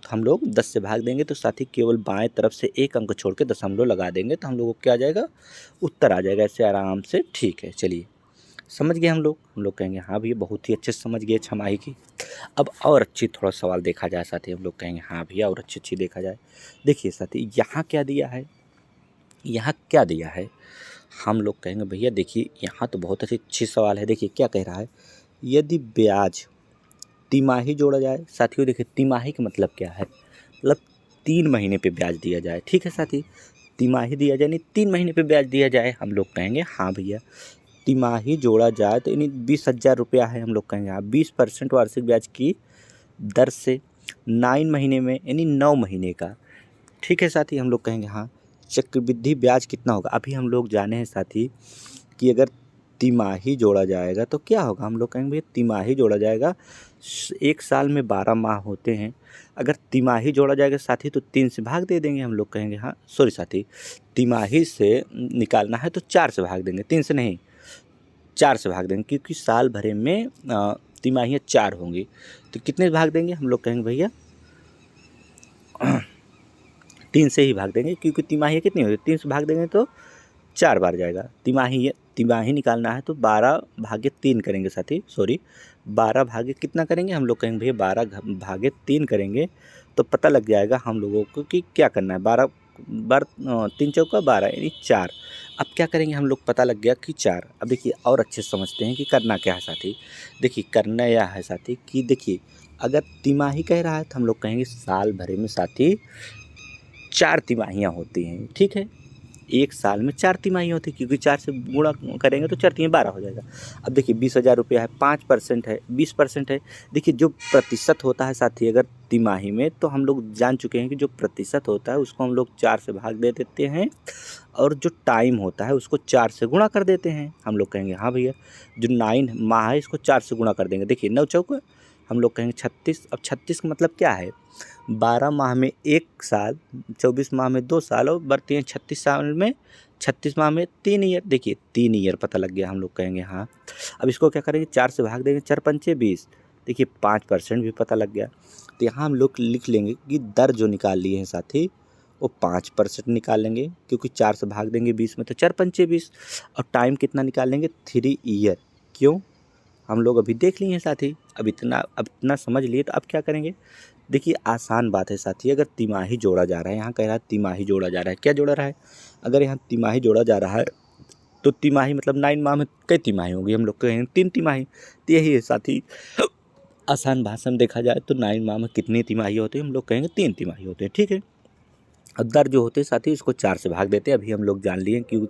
तो हम लोग 10 से भाग देंगे तो साथी केवल बाएं तरफ से एक अंक छोड़ के दशमलव लगा देंगे तो हम लोगों को क्या आ जाएगा उत्तर आ जाएगा ऐसे आराम से। ठीक है, चलिए समझ गए हम लोग कहेंगे हाँ भैया बहुत ही अच्छे से समझ गए छमाही की। अब और अच्छी थोड़ा सवाल देखा जाए साथी, हम लोग कहेंगे हाँ भैया और अच्छी देखा जाए। देखिए साथी यहाँ क्या दिया है, यहाँ क्या दिया है, हम लोग कहेंगे भैया देखिए यहाँ तो बहुत अच्छी सवाल है। देखिए क्या कह रहा है, यदि ब्याज तिमाही जोड़ा जाए साथियों, देखिए तिमाही का मतलब क्या है, मतलब 3 महीने पे ब्याज दिया जाए। ठीक है साथी, तिमाही दिया जाए नहीं 3 महीने पे ब्याज दिया जाए, हम लोग कहेंगे हाँ भैया तिमाही जोड़ा जाए तो यानी 20,000 रुपया है, हम लोग कहेंगे हाँ 20% वार्षिक ब्याज की दर से 9 महीने में यानी 9 महीने का। ठीक है साथी, हम लोग कहेंगे हाँ चक्रवृद्धि ब्याज कितना होगा। अभी हम लोग जाने हैं साथी कि अगर तिमाही जोड़ा जाएगा तो क्या होगा, हम लोग कहेंगे भैया तिमाही जोड़ा जाएगा, एक साल में 12 माह होते हैं, अगर तिमाही जोड़ा जाएगा साथी तो 3 से भाग दे देंगे, हम लोग कहेंगे हाँ सॉरी साथी तिमाही से निकालना है तो 4 से भाग देंगे, 3 से नहीं 4 से भाग देंगे, क्योंकि साल भरे में तिमाहियाँ 4 होंगी तो कितने भाग देंगे, हम लोग कहेंगे भैया 3 से ही भाग देंगे, क्योंकि तिमाही कितनी होगी 3 से भाग देंगे तो 4 बार जाएगा। तिमाही निकालना है तो 12/3 करेंगे साथी, सॉरी 12 भागे कितना करेंगे, हम लोग कहेंगे भैया 12/3 करेंगे तो पता लग जाएगा हम लोगों को कि क्या करना है। 12 बार 3 चौका 12 यानी 4। अब क्या करेंगे, हम लोग पता लग गया कि 4। अब देखिए और अच्छे से समझते हैं कि करना क्या है साथी। देखिए करना यह है साथी कि देखिए अगर तिमाही कह रहा है तो हम लोग कहेंगे साल भरे में साथी 4 तिमाहियाँ होती हैं। ठीक है, एक साल में 4 तिमाहियाँ होती है, क्योंकि 4 से गुणा करेंगे तो 4 तिमाही 12 हो जाएगा। अब देखिए 20,000 रुपया है, 5% है, 20% है। देखिए जो प्रतिशत होता है साथी अगर तिमाही में, तो हम लोग जान चुके हैं कि जो प्रतिशत होता है उसको हम लोग 4 से भाग दे देते हैं और जो टाइम होता है उसको 4 से गुणा कर देते हैं। हम लोग कहेंगे हाँ भैया जो 9 माह है इसको 4 से गुणा कर देंगे। देखिए 9 चौका हम लोग कहेंगे 36। अब 36 का मतलब क्या है, 12 माह में 1 साल, 24 माह में 2 साल और बढ़ती हैं 36 साल में 36 माह में 3 ईयर। देखिए 3 ईयर पता लग गया, हम लोग कहेंगे हाँ। अब इसको क्या करेंगे 4 से भाग देंगे, 4 पंचे 20। देखिए 5% भी पता लग गया, तो यहाँ हम लोग लिख लेंगे कि दर जो निकाल लिए हैं साथी वो 5% निकाल लेंगे, क्योंकि 4 से भाग देंगे 20 में तो 4 पंचे 20। और टाइम कितना निकालेंगे 3 ईयर। क्यों, हम लोग अभी देख लिए हैं साथी, अब इतना समझ लिए तो अब क्या करेंगे। देखिए आसान बात है साथी, अगर तिमाही जोड़ा जा रहा है, यहाँ कह रहा है तिमाही जोड़ा जा रहा है, क्या जोड़ा रहा है, अगर यहाँ तिमाही जोड़ा जा रहा है तो तिमाही मतलब 9 माह में कई तिमाही होगी, हम लोग कहेंगे 3 तिमाही। तो यही है साथी, आसान भाषा में देखा जाए तो 9 माह में कितनी तिमाही होती है, हम लोग कहेंगे 3 तिमाही होते हैं, ठीक है। अब दर जो होते हैं साथी इसको 4 से भाग देते हैं। अभी हम लोग जान लिए क्यों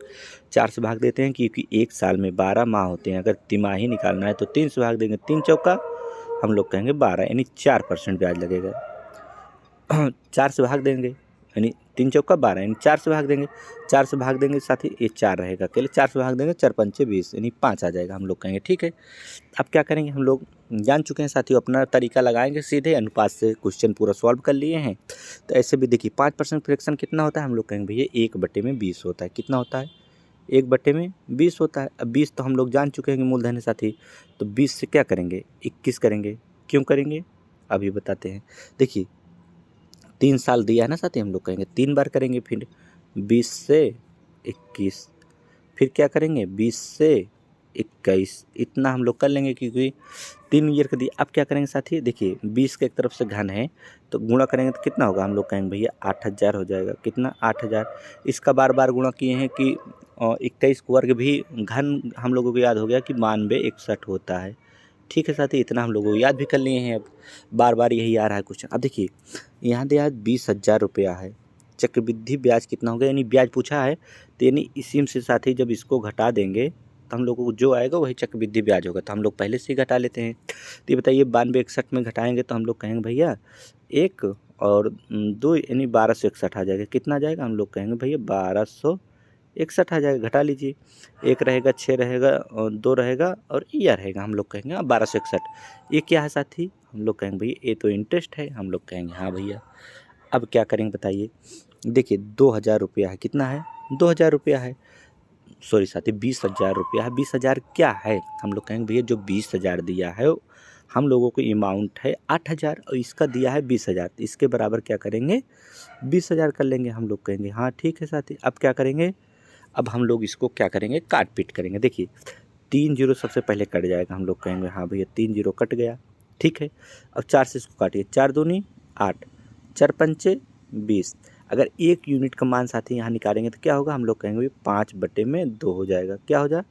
4 से भाग देते हैं, क्योंकि एक साल में 12 माह होते हैं। अगर तिमाही निकालना है तो 3 से भाग देंगे, 3 चौका हम लोग कहेंगे 12, यानी 4% ब्याज लगेगा। 4 से भाग देंगे यानी 3 चौका 12, यानी 4 से भाग देंगे, 4 से भाग देंगे साथी ये 4 रहेगा अकेले, 4 से भाग देंगे 4 पंचे 20, यानी 5 आ जाएगा, हम लोग कहेंगे ठीक है। अब क्या करेंगे, हम लोग जान चुके हैं साथियों, अपना तरीका लगाएंगे, सीधे अनुपात से क्वेश्चन पूरा सॉल्व कर लिए हैं। तो ऐसे भी देखिए 5% फ्रैक्शन कितना होता है, हम लोग कहेंगे भैया 1/20 होता है। कितना होता है, 1/20 होता है। अब 20 तो हम लोग जान चुके हैं कि मूलधन है साथी, तो 20 से क्या करेंगे, 21 करेंगे। क्यों करेंगे अभी बताते हैं। देखिए 3 साल दिया है ना साथी, हम लोग कहेंगे 3 बार करेंगे, फिर 20 से 21, फिर क्या करेंगे 20 से 21, इतना हम लोग कर लेंगे क्योंकि 3 ईयर का दिया। अब क्या करेंगे साथी, देखिए 20 के एक तरफ से घन है तो गुणा करेंगे तो कितना होगा, हम लोग कहेंगे भैया 8000 हो जाएगा। कितना, 8000। इसका बार बार गुणा किए हैं कि 21 वर्ग भी घन हम लोगों को याद हो गया कि 9261 होता है, ठीक है साथी। इतना हम लोगों को याद भी कर लिए हैं, अब बार बार यही आ रहा है क्वेश्चन। अब देखिए यहाँ दिया 20,000 रुपया है, चक्रवृद्धि ब्याज कितना हो गया, यानी ब्याज पूछा है, तो यानी इसी से साथी जब इसको घटा देंगे तो हम लोगों को जो आएगा वही चक्रवृद्धि ब्याज होगा। तो हम लोग पहले से ही घटा लेते हैं। तो ये बताइए 9261 में घटाएंगे तो हम लोग कहेंगे भैया 1 और 2 यानी 1261 आ जाएगा। कितना आ जाएगा, हम लोग कहेंगे भैया 1261 आ जाएगा। घटा लीजिए, 1 रहेगा, 6 रहेगा और 2 रहेगा और यह रहेगा, हम लोग कहेंगे 1261। ये क्या है साथी, हम लोग कहेंगे भैया ये तो इंटरेस्ट है, हम लोग कहेंगे हाँ भैया। अब क्या करेंगे बताइए, देखिए 2000 रुपया है, कितना है 2000 रुपया है, सॉरी साथी 20,000 रुपया है। 20,000 क्या है, हम लोग कहेंगे भैया जो 20,000 दिया है हम लोगों को अमाउंट है 8,000 और इसका दिया है 20,000, तो इसके बराबर क्या करेंगे 20,000 कर लेंगे, हम लोग कहेंगे हाँ ठीक है साथी। अब क्या करेंगे, अब हम लोग इसको क्या करेंगे, काट पीट करेंगे। देखिए 3 जीरो सबसे पहले कट जाएगा, हम लोग कहेंगे हाँ भैया 3 जीरो कट गया, ठीक है। अब 4 से इसको काटिए, 4 दूनी 8, 4 पंचे 20। अगर 1 यूनिट का मान साथी यहाँ निकालेंगे तो क्या होगा, हम लोग कहेंगे भैया 5/2 हो जाएगा। क्या हो जाए,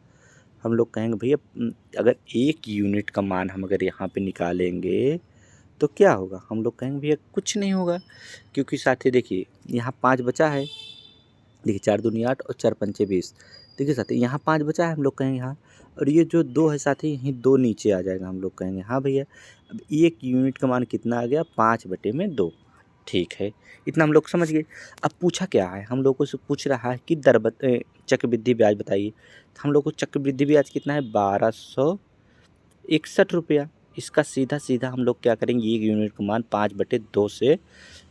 हम लोग कहेंगे भैया अगर 1 यूनिट का मान हम अगर यहाँ पे निकालेंगे तो क्या होगा, हम लोग कहेंगे भैया कुछ नहीं होगा, क्योंकि साथी देखिए यहाँ 5 बचा है। देखिए 4 दूनी 8 और 4 पंचे 20। देखिए साथी यहाँ 5 बचा है, हम लोग कहेंगे हाँ, और ये जो 2 है साथी यहीं 2 नीचे आ जाएगा, हम लोग कहेंगे हाँ भैया। अब 1 यूनिट का मान कितना आ गया, 5/2, ठीक है। इतना हम लोग समझ गए। अब पूछा क्या है, हम लोगों से पूछ रहा है कि चक्रवृद्धि ब्याज बताइए। हम लोग को चक्रवृद्धि ब्याज कितना है 1261 रुपया। इसका सीधा सीधा हम लोग क्या करेंगे, 1 यूनिट का मान 5/2 से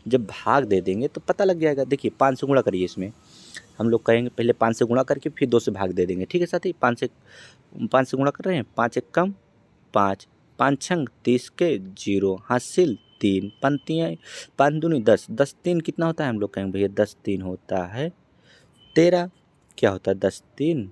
जब भाग दे देंगे तो पता लग जाएगा। देखिए 5 से गुणा करिए, इसमें हम लोग कहेंगे पहले 5 से गुणा करके फिर 2 से भाग दे देंगे, ठीक है साथी। 5 से गुणा कर रहे हैं, 5 एक कम 5, 5 छंग 30 के 0 हासिल 3 पंक्तियाँ, 5 दूनी 10, 10 3 कितना होता है, हम लोग कहेंगे भैया 10 3 होता है 13। क्या होता है 10 3,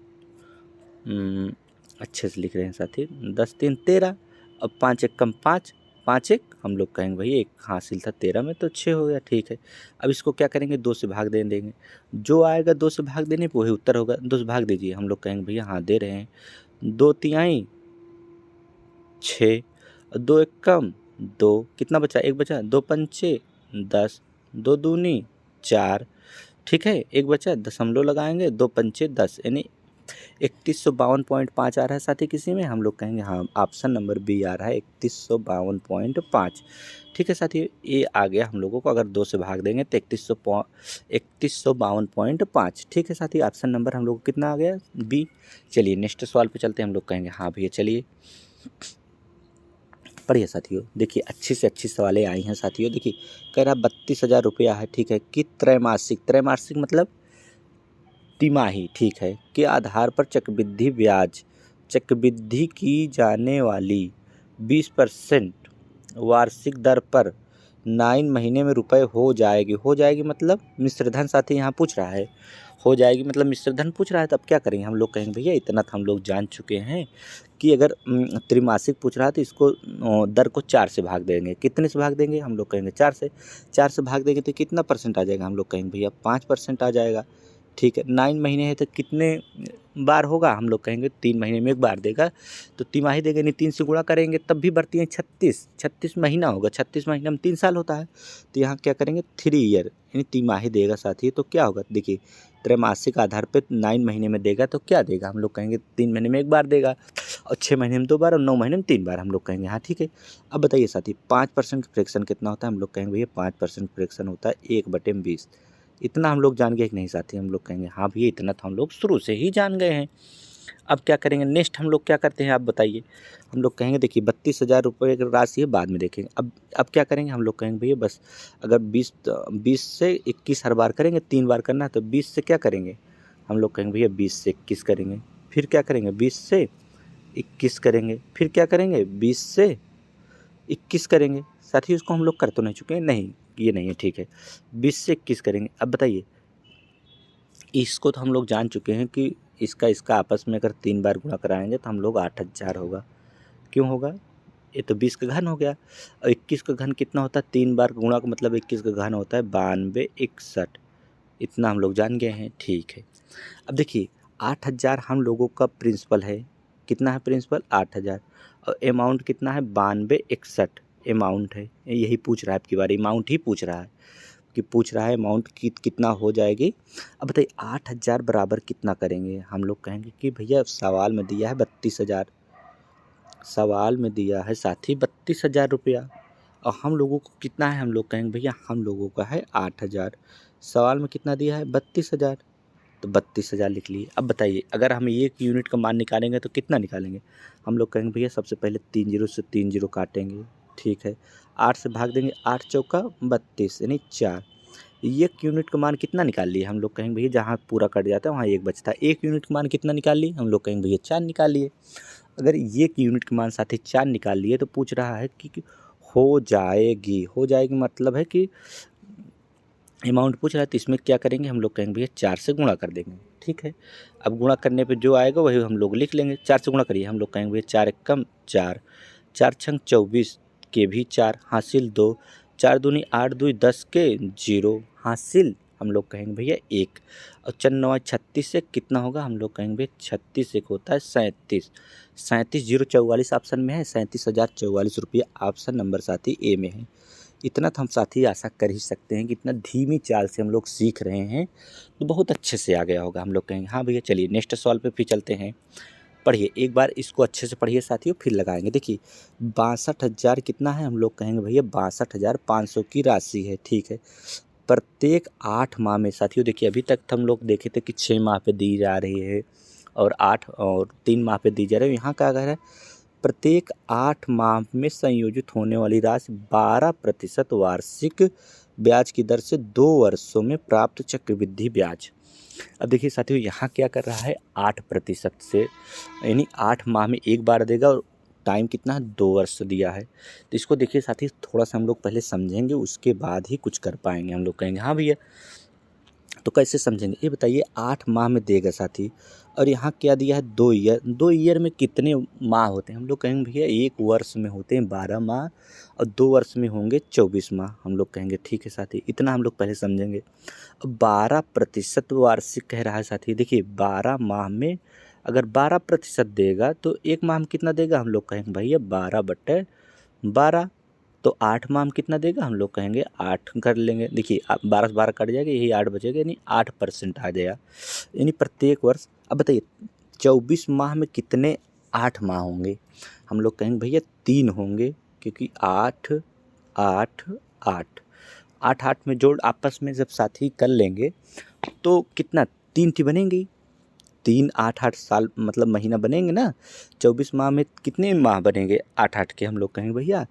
अच्छे से लिख रहे हैं साथी, 10 3 13। अब 5 एक कम 5, 5 एक हम लोग कहेंगे भैया 1 हासिल था 13 में तो 6 हो गया, ठीक है। अब इसको क्या करेंगे 2 से भाग दे देंगे, जो आएगा 2 से भाग देने पर वही उत्तर होगा। 2 से भाग दीजिए, हम लोग कहेंगे भैया हाँ दे रहे हैं, 2 तिहाई 6 और 2 एक कम 2, कितना बचा 1 बचा, 2 पंचे 10, 2 दूनी 4, ठीक है। 1 बचा, दशमलव लगाएंगे, 2 पंचे 10, यानी 3152.5 आ रहा है साथी किसी में, हम लोग कहेंगे हाँ ऑप्शन नंबर बी आ रहा है 3152.5, ठीक है साथी। ये आ गया हम लोगों को, अगर 2 से भाग देंगे तो 3152.5, ठीक है साथी। ऑप्शन नंबर हम लोग को कितना आ गया, बी। चलिए नेक्स्ट सवाल पे चलते हैं, हम लोग कहेंगे हाँ भैया चलिए पढ़िए साथियों। देखिए अच्छी से अच्छी सवालें आई हैं साथियों। देखिए कह रहा 32,000 रुपया है, ठीक है, कि त्रैमासिक मतलब तिमाही, ठीक है, के आधार पर चक्रवृद्धि की जाने वाली 20% वार्षिक दर पर 9 महीने में रुपए हो जाएगी मतलब मिश्रधन साथी यहाँ पूछ रहा है, हो जाएगी मतलब मिश्रधन पूछ रहा है। तो अब क्या करेंगे, हम लोग कहेंगे भैया इतना तो हम लोग जान चुके हैं कि अगर त्रैमासिक पूछ रहा है तो इसको दर को 4 से भाग देंगे। कितने से भाग देंगे, हम लोग कहेंगे 4 से। 4 से भाग देंगे तो कितना परसेंट आ जाएगा, हम लोग कहेंगे भैया 5% आ जाएगा। ठीक है। 9 महीने है तो कितने बार होगा, हम लोग कहेंगे 3 महीने में एक बार देगा, तो तिमाही देगा, यानी 3 से गुणा करेंगे तब भी बढ़ती है 36 महीना होगा। 36 महीना में 3 साल होता है, तो यहाँ क्या करेंगे 3 ईयर, यानी तिमाही देगा साथी। तो क्या होगा, देखिए त्रैमासिक आधार पे 9 महीने में देगा तो क्या देगा, हम लोग कहेंगे 3 महीने में एक बार देगा, और 6 महीने में 2 बार, और 9 महीने में 3 बार हम लोग कहेंगे। हाँ ठीक है। अब बताइए साथी 5% फ्रैक्शन कितना होता है, हम लोग कहेंगे भैया 5% फ्रैक्शन होता है 1/20। इतना हम लोग जान गए कि नहीं साथी, हम लोग कहेंगे हाँ भैया इतना तो हम लोग शुरू से ही जान गए हैं। अब क्या करेंगे, नेक्स्ट हम लोग क्या करते हैं आप बताइए। हम लोग कहेंगे देखिए 32,000 रुपये की राशि है, बाद में देखेंगे। अब क्या करेंगे, हम लोग कहेंगे भैया बस अगर 20 से 21 हर बार करेंगे, 3 बार करना है, तो 20 से क्या करेंगे, हम लोग कहेंगे भैया 20 से 21 करेंगे, फिर क्या करेंगे 20 से 21 करेंगे, फिर क्या करेंगे 20 से 21 करेंगे। साथ ही उसको हम लोग कर तो नहीं चुके हैं, नहीं ये नहीं है, ठीक है। 20 से 21 करेंगे। अब बताइए इसको तो हम लोग जान चुके हैं कि इसका आपस में अगर 3 बार गुणा कराएंगे तो हम लोग 8,000 होगा। क्यों होगा, ये तो 20 का घन हो गया, और 21 का घन कितना होता है, 3 बार गुणा का मतलब 21 का घन होता है 92 61। इतना हम लोग जान गए हैं, ठीक है। अब देखिए 8,000 हम लोगों का प्रिंसिपल है, कितना है प्रिंसिपल 8,000, और अमाउंट कितना है 92 61 अमाउंट है। यही पूछ रहा है आपकी बारी, अमाउंट ही पूछ रहा है कि पूछ रहा है अमाउंट कितना हो जाएगी। अब बताइए 8,000 बराबर कितना करेंगे, हम लोग कहेंगे कि भैया सवाल में दिया है 32,000, सवाल में दिया है साथी 32,000 रुपया, और हम लोगों को कितना है, हम लोग कहेंगे भैया हम लोगों का है 8,000, सवाल में कितना दिया है 32,000, तो 32,000 लिख लिए। अब बताइए अगर हम 1 यूनिट का मान निकालेंगे तो कितना निकालेंगे, हम लोग कहेंगे भैया सबसे पहले 3 जीरो से 3 जीरो काटेंगे, ठीक है। 8 से भाग देंगे, 8 चौका 32 यानी 4। 1 यूनिट का मान कितना निकाल लिए, हम लोग कहेंगे भैया जहाँ पूरा कट जाता है वहाँ 1 बचता है। 1 यूनिट का मान कितना निकाल लिए, हम लोग कहेंगे भैया 4 निकाल लिए। अगर 1 यूनिट का मान साथी 4 निकाल लिए तो पूछ रहा है कि हो जाएगी मतलब है कि अमाउंट पूछ रहा है, तो इसमें क्या करेंगे, हम लोग कहेंगे भैया 4 से गुणा कर देंगे, ठीक है। अब गुणा करने पे जो आएगा वही हम लोग लिख लेंगे। 4 से गुणा करिए, हम लोग कहेंगे भैया 4 एकम 4, 4 छंग 24 के भी 4 हासिल 2, 4 दूनी 8 दूनी 10 के 0 हासिल हम लोग कहेंगे भैया 1, और 4 9 36 से कितना होगा, हम लोग कहेंगे भैया 36 एक होता है 37, 37,044 ऑप्शन में है, 37,044 रुपये ऑप्शन नंबर साथी ए में है। इतना तो हम साथी आशा कर ही सकते हैं कि इतना धीमी चाल से हम लोग सीख रहे हैं तो बहुत अच्छे से आ गया होगा। हम लोग कहेंगे हाँ भैया चलिए नेक्स्ट सवाल पे फिर चलते हैं। पढ़िए एक बार इसको अच्छे से पढ़िए साथियों, फिर लगाएंगे। देखिए 62,000 कितना है, हम लोग कहेंगे भैया 62,500 की राशि है, ठीक है। प्रत्येक 8 माह में साथियों, देखिए अभी तक हम लोग देखे थे कि 6 माह पे दी जा रही है और 8 और 3 माह पे दी जा रही है। यहाँ क्या कह रहा है, प्रत्येक 8 माह में संयोजित होने वाली राशि 12% वार्षिक ब्याज की दर से 2 वर्षों में प्राप्त चक्रवृद्धि ब्याज। अब देखिए साथियों यहाँ क्या कर रहा है 8% से, यानी 8 माह में एक बार देगा और टाइम कितना है 2 वर्ष दिया है। तो इसको देखिए साथी थोड़ा सा हम लोग पहले समझेंगे, उसके बाद ही कुछ कर पाएंगे। हम लोग कहेंगे हाँ भैया तो कैसे समझेंगे ये बताइए। 8 माह में देगा साथी, और यहाँ क्या दिया है 2 ईयर। 2 ईयर में कितने माह होते हैं, हम लोग कहेंगे भैया 1 वर्ष में होते हैं 12 माह और 2 वर्ष में होंगे 24 माह। हम लोग कहेंगे ठीक है साथी, इतना हम लोग पहले समझेंगे। अब 12% वार्षिक कह रहा है साथी, देखिए 12 माह में अगर 12% देगा तो 1 माह में कितना देगा, हम लोग कहेंगे भैया 12/12। तो 8 माह में कितना देगा, हम लोग कहेंगे 8 कर लेंगे। देखिए 12 से 12 कट जाएगा, यही 8 बचेगा, यानी 8% आ जाएगा, यानी प्रत्येक वर्ष। अब बताइए 24 माह में कितने 8 माह होंगे, हम लोग कहेंगे भैया 3 होंगे, क्योंकि 8 8 8 8 8 में जोड़ आपस में जब साथी कर लेंगे तो कितना 3 थी बनेंगी, 3 8 8 साल मतलब महीना बनेंगे ना। 24 माह में कितने माह बनेंगे 8 8 के, हम लोग कहेंगे भैया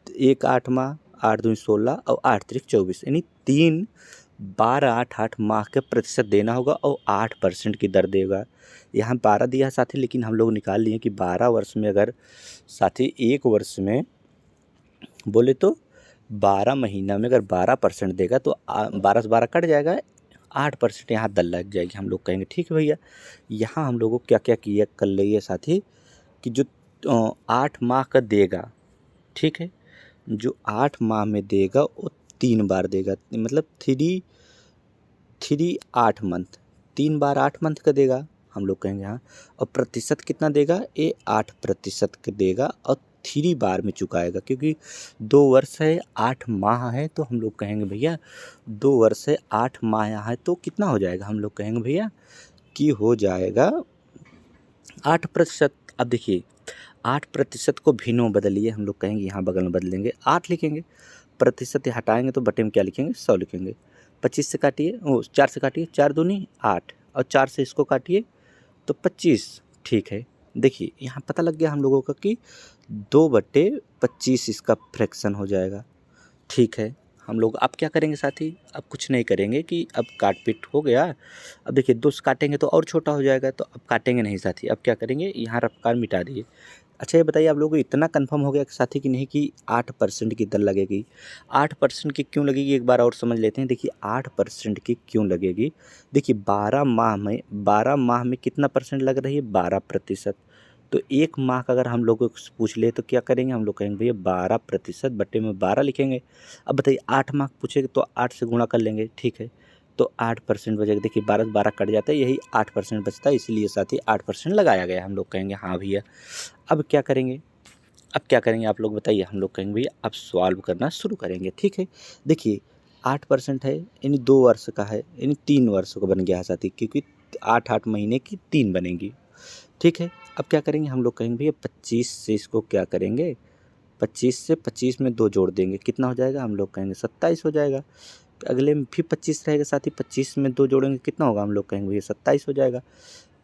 1 8 माह, 8 दूनी 16 और 8 त्रिक 24, यानी 3 12 8 8 माह के प्रतिशत देना होगा और 8% की दर देगा। यहाँ 12 दिया है साथी, लेकिन हम लोग निकाल लिए कि 12 वर्ष में अगर साथी 1 वर्ष में बोले तो 12 महीना में अगर 12% देगा तो 12 से 12 कट जाएगा, 8% यहाँ दर लग जाएगी। हम लोग कहेंगे ठीक है भैया। यहाँ हम लोगों को क्या क्या किया कर लिए साथी कि जो 8 माह का देगा, ठीक है, जो 8 माह में देगा वो 3 बार देगा, मतलब 3 3 8 मंथ, 3 बार 8 मंथ का देगा, हम लोग कहेंगे हाँ। और प्रतिशत कितना देगा, ये 8% का देगा और 3 बार में चुकाएगा, क्योंकि 2 वर्ष है 8 माह है, तो हम लोग कहेंगे भैया 2 वर्ष है 8 माह है तो कितना हो जाएगा, हम लोग कहेंगे भैया कि हो जाएगा 8%। अब देखिए 8% को भिन्नों बदलिए, हम लोग कहेंगे यहाँ बगल में बदलेंगे 8 लिखेंगे, प्रतिशत हटाएंगे तो बटे में क्या लिखेंगे 100 लिखेंगे। 25 से काटिए, 4 से काटिए, 4 दूनी 8 और 4 से इसको काटिए तो 25। ठीक है, देखिए यहाँ पता लग गया हम लोगों का कि 2/25 इसका फ्रैक्शन हो जाएगा। ठीक है, हम लोग अब क्या करेंगे साथी, अब कुछ नहीं करेंगे कि अब काट पीट हो गया। अब देखिए 2 से काटेंगे तो और छोटा हो जाएगा, तो अब काटेंगे नहीं साथी, अब क्या करेंगे यहाँ रफ्कार मिटा दिए। अच्छा ये बताइए आप लोगों को इतना कंफर्म हो गया कि साथी कि नहीं कि 8% की दर लगेगी। 8% की क्यों लगेगी एक बार और समझ लेते हैं। देखिए 8% की क्यों लगेगी, देखिए 12 माह में कितना परसेंट लग रही है, 12%। तो 1 माह का अगर हम लोगों से पूछ ले तो क्या करेंगे, हम लोग कहेंगे भैया 12% बटे में 12 लिखेंगे। अब बताइए 8 माह पूछेगा तो 8 से गुणा कर लेंगे। ठीक है, तो 8% बचेगा, देखिए 12 से 12 कट जाता है, यही 8% बचता है, इसीलिए साथ ही 8% लगाया गया। हम लोग कहेंगे हाँ भैया। अब क्या करेंगे, अब क्या करेंगे आप लोग बताइए, हम लोग कहेंगे भैया अब सॉल्व करना शुरू करेंगे। ठीक है, देखिए 8% है यानी 2 वर्ष का है, यानी 3 वर्षों का बन गया है साथी, क्योंकि 8 महीने की 3 बनेगी। ठीक है, अब क्या करेंगे, हम लोग कहेंगे भैया 25 से इसको क्या करेंगे, 25 से 25 में 2 जोड़ देंगे, कितना हो जाएगा, हम लोग कहेंगे 27 हो जाएगा। अगले में फिर 25 रहेगा साथी, 25 में 2 जोड़ेंगे कितना होगा, हम लोग कहेंगे भैया 27 हो जाएगा।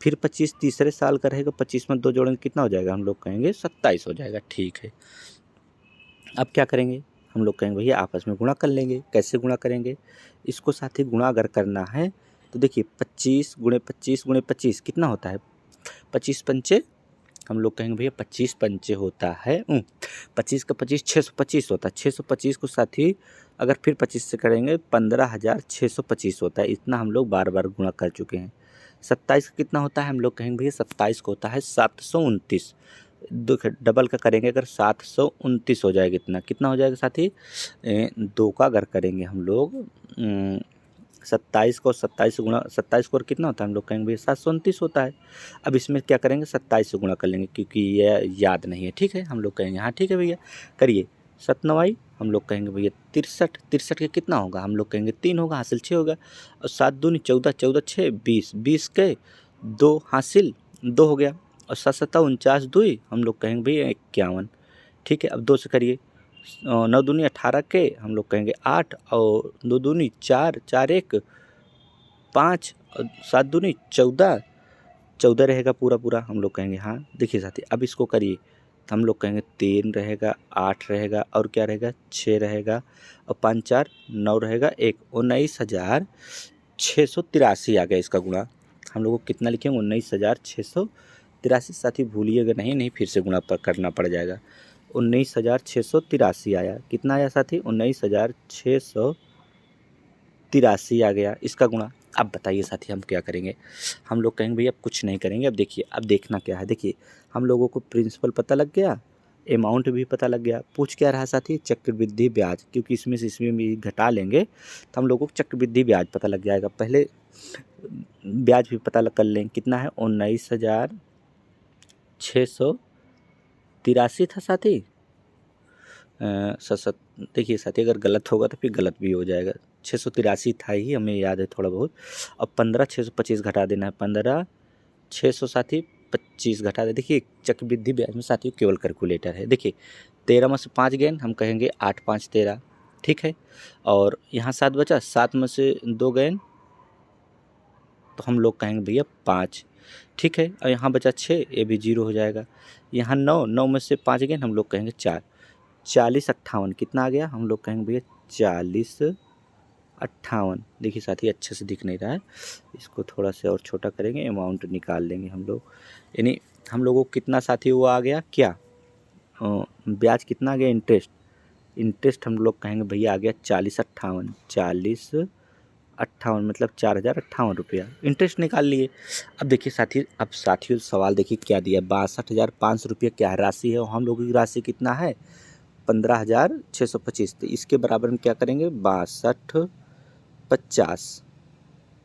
फिर 25 तीसरे साल का रहेगा, 25 में 2 जोड़ेंगे कितना हो जाएगा, हम लोग कहेंगे 27 हो जाएगा। ठीक है, अब क्या करेंगे, हम लोग कहेंगे भैया आपस में गुणा कर लेंगे। कैसे गुणा करेंगे, इसको साथ ही गुणा अगर करना है तो देखिए 25 गुणे 25 गुणे 25 कितना होता है, 25 पंचे, हम लोग कहेंगे भैया 25 पंचे होता है 25 का 25 625 होता है। 625 को साथ ही अगर फिर 25 से करेंगे 15,625 होता है। इतना हम लोग बार बार गुणा कर चुके हैं। 27 का कितना होता है, हम लोग कहेंगे भैया 27 को होता है 729। डबल का करेंगे अगर 729 हो जाएगा, इतना कितना हो जाएगा साथी, 2 का अगर करेंगे हम लोग 27 को 27 से गुणा, 27 को और कितना होता है, हम लोग कहेंगे भैया 729 होता है। अब इसमें क्या करेंगे 27 से गुणा कर लेंगे, क्योंकि ये याद नहीं है। ठीक है, हम लोग कहेंगे हाँ ठीक है भैया करिए। 7 9 हम लोग कहेंगे भैया 63, 63 के कितना होगा, हम लोग कहेंगे 3 होगा, हासिल 6 होगा। और 7 दूनी 14, 14 6 20, 20 के 2 हासिल 2 हो गया। और 7 7 49 2 हम लोग कहेंगे भैया 51। ठीक है, अब 2 से करिए, 9 दूनी 18 के हम लोग कहेंगे 8, और 2 दूनी 4, 4 1 5, और 7 दूनी 14, 14 रहेगा पूरा पूरा, हम लोग कहेंगे हाँ। देखिए साथी अब इसको करिए तो हम लोग कहेंगे 3 रहेगा, 8 रहेगा, और क्या रहेगा 6 रहेगा, और 5 4 9 रहेगा 1, 19,683 आ गया इसका गुणा। हम लोग को कितना लिखेंगे 19,683। साथी भूलिएगा नहीं, नहीं फिर से गुणा करना पड़ जाएगा। 19,683 आया, कितना आया साथी 19,683 आ गया इसका गुणा। अब बताइए साथी हम क्या करेंगे, हम लोग कहेंगे भैया अब कुछ नहीं करेंगे। अब देखिए अब देखना क्या है, देखिए हम लोगों को प्रिंसिपल पता लग गया, अमाउंट भी पता लग गया। पूछ क्या रहा साथी, चक्रवृद्धि ब्याज, क्योंकि इसमें से इसमें भी घटा लेंगे तो हम लोगों को चक्रवृद्धि ब्याज पता लग जाएगा। पहले ब्याज भी पता कर लें, कितना है 19,683 था साथी। देखिए साथी अगर गलत होगा तो फिर गलत भी हो जाएगा। 683 था ही, हमें याद है थोड़ा बहुत। अब 15,625 घटा देना है, 15,600 साथी 25 घटा दे। देखिए चक्रवृद्धि ब्याज में साथियों केवल कैलकुलेटर है। देखिए 13 में से 5 गए, हम कहेंगे 8 5 13। ठीक है, और यहाँ 7 बचा, 7 में से 2 गए तो हम लोग कहेंगे भैया 5। ठीक है, और यहाँ बचा 6, ये भी 0 हो जाएगा। यहाँ 9, 9 में से 5 गए, हम लोग कहेंगे 4। 40 58 कितना आ गया, हम लोग कहेंगे भैया 40 58। देखिए साथी अच्छे से दिख नहीं रहा है, इसको थोड़ा से और छोटा करेंगे, अमाउंट निकाल लेंगे हम लोग। यानी हम लोगों को कितना साथी वो आ गया क्या, ब्याज कितना आ गया, इंटरेस्ट। इंटरेस्ट हम लोग कहेंगे भैया आ गया 40 58, 40 58 मतलब 4,058 रुपया इंटरेस्ट निकाल लिए। अब देखिए साथी, अब साथियों सवाल देखिए क्या दिया, 62,500 रुपया क्या राशि है, और हम लोगों की राशि कितना है 15,625। तो इसके बराबर में क्या करेंगे 62 50,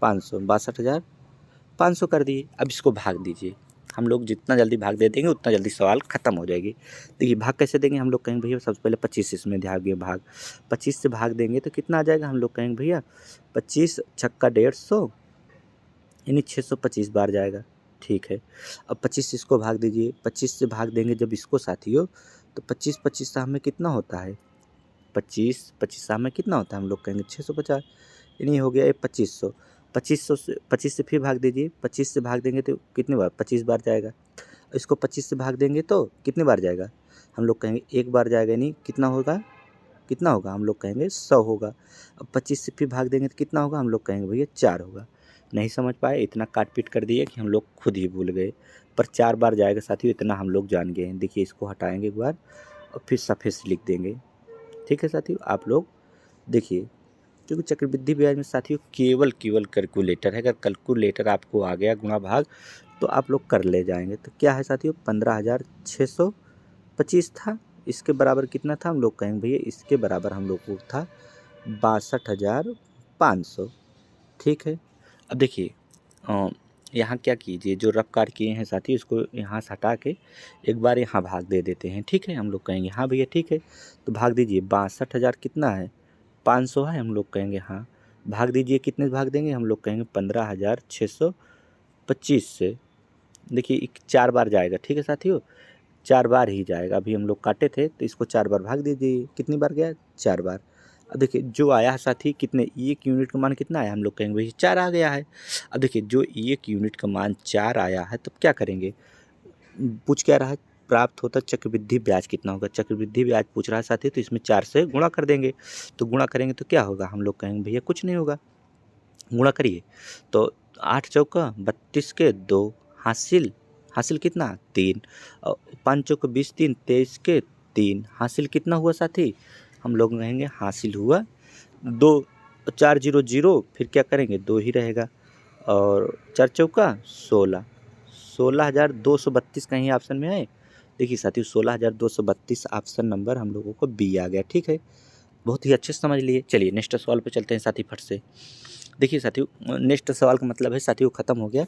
500, 62,500 कर दिए। अब इसको भाग दीजिए। हम लोग जितना जल्दी भाग दे देंगे उतना जल्दी सवाल ख़त्म हो जाएगी। देखिए भाग कैसे देंगे, हम लोग कहेंगे भैया सबसे पहले 25 इसमें ध्यान भाग, 25 से भाग देंगे तो कितना आ जाएगा, हम लोग कहेंगे भैया 25 छक्का 150 यानी 625 बार जाएगा। ठीक है, अब 25 से इसको भाग दीजिए, 25 से भाग देंगे जब इसको साथियों तो 25 में कितना होता है, 25 में कितना होता है, हम लोग कहेंगे 650 यानी हो गया ये 2500। 2500 से 25 से फिर भाग दीजिए, 25 से भाग देंगे तो कितनी बार, 25 बार जाएगा। इसको 25 से भाग देंगे तो कितनी बार जाएगा, हम लोग कहेंगे एक बार जाएगा, यानी कितना होगा, हम लोग कहेंगे 100 होगा। अब 25 से फिर भाग देंगे तो कितना होगा, हम लोग कहेंगे भैया 4 होगा। नहीं समझ पाए, इतना काट पीट कर दिए कि हम लोग खुद ही भूल गए, पर 4 बार जाएगा साथियों, इतना हम लोग जान गए हैं। देखिए इसको हटाएंगे एक बार और फिर सफ़ेद से लिख देंगे। ठीक है साथियों, आप लोग देखिए, क्योंकि चक्रवृद्धि ब्याज में साथियों केवल कैलकुलेटर है। अगर कैलकुलेटर आपको आ गया गुणा भाग तो आप लोग कर ले जाएंगे। तो क्या है साथियों, 15,625 था, इसके बराबर कितना था, हम लोग कहेंगे भैया इसके बराबर हम लोग को था 62,500। ठीक है, अब देखिए यहाँ क्या कीजिए, जो रफ कार्ड किए हैं साथियों इसको यहाँ से हटा के एक बार यहाँ भाग दे देते हैं। ठीक है, हम लोग कहेंगे हाँ भैया ठीक है, तो भाग दीजिए 62,000 कितना है, 500 है, हम लोग कहेंगे हाँ। भाग दीजिए, कितने से भाग देंगे, हम लोग कहेंगे 15,625 से। देखिए 4 बार जाएगा। ठीक है साथियों, 4 बार ही जाएगा। अभी हम लोग काटे थे तो इसको 4 बार भाग दीजिए, कितनी बार गया, 4 बार। अब देखिए जो आया है साथी कितने, एक यूनिट का मान कितना आया, हम लोग कहेंगे भाई 4 आ गया है। अब देखिए जो एक यूनिट का मान 4 आया है तब क्या करेंगे, पूछ क्या रहा है, प्राप्त होता चक्रवृद्धि ब्याज कितना होगा, चक्रवृद्धि ब्याज पूछ रहा है साथी, तो इसमें 4 से गुणा कर देंगे। तो गुणा करेंगे तो क्या होगा, हम लोग कहेंगे भैया कुछ नहीं होगा, गुणा करिए तो 8 चौका 32 के 2 हासिल, कितना 3, और 5 चौका 20 3 23 के 3 हासिल कितना हुआ साथी, हम लोग कहेंगे हासिल हुआ 2। 4 0 0 फिर क्या करेंगे 2 ही रहेगा, और 4 चौका 16, 16,232 कहीं ऑप्शन में है। देखिए साथियों 16,232 ऑप्शन नंबर हम लोगों को बी आ गया। ठीक है, बहुत ही अच्छे से समझ लिए। चलिए नेक्स्ट सवाल पे चलते हैं साथी फट से। देखिए साथियों नेक्स्ट सवाल का मतलब है साथियों ख़त्म हो गया।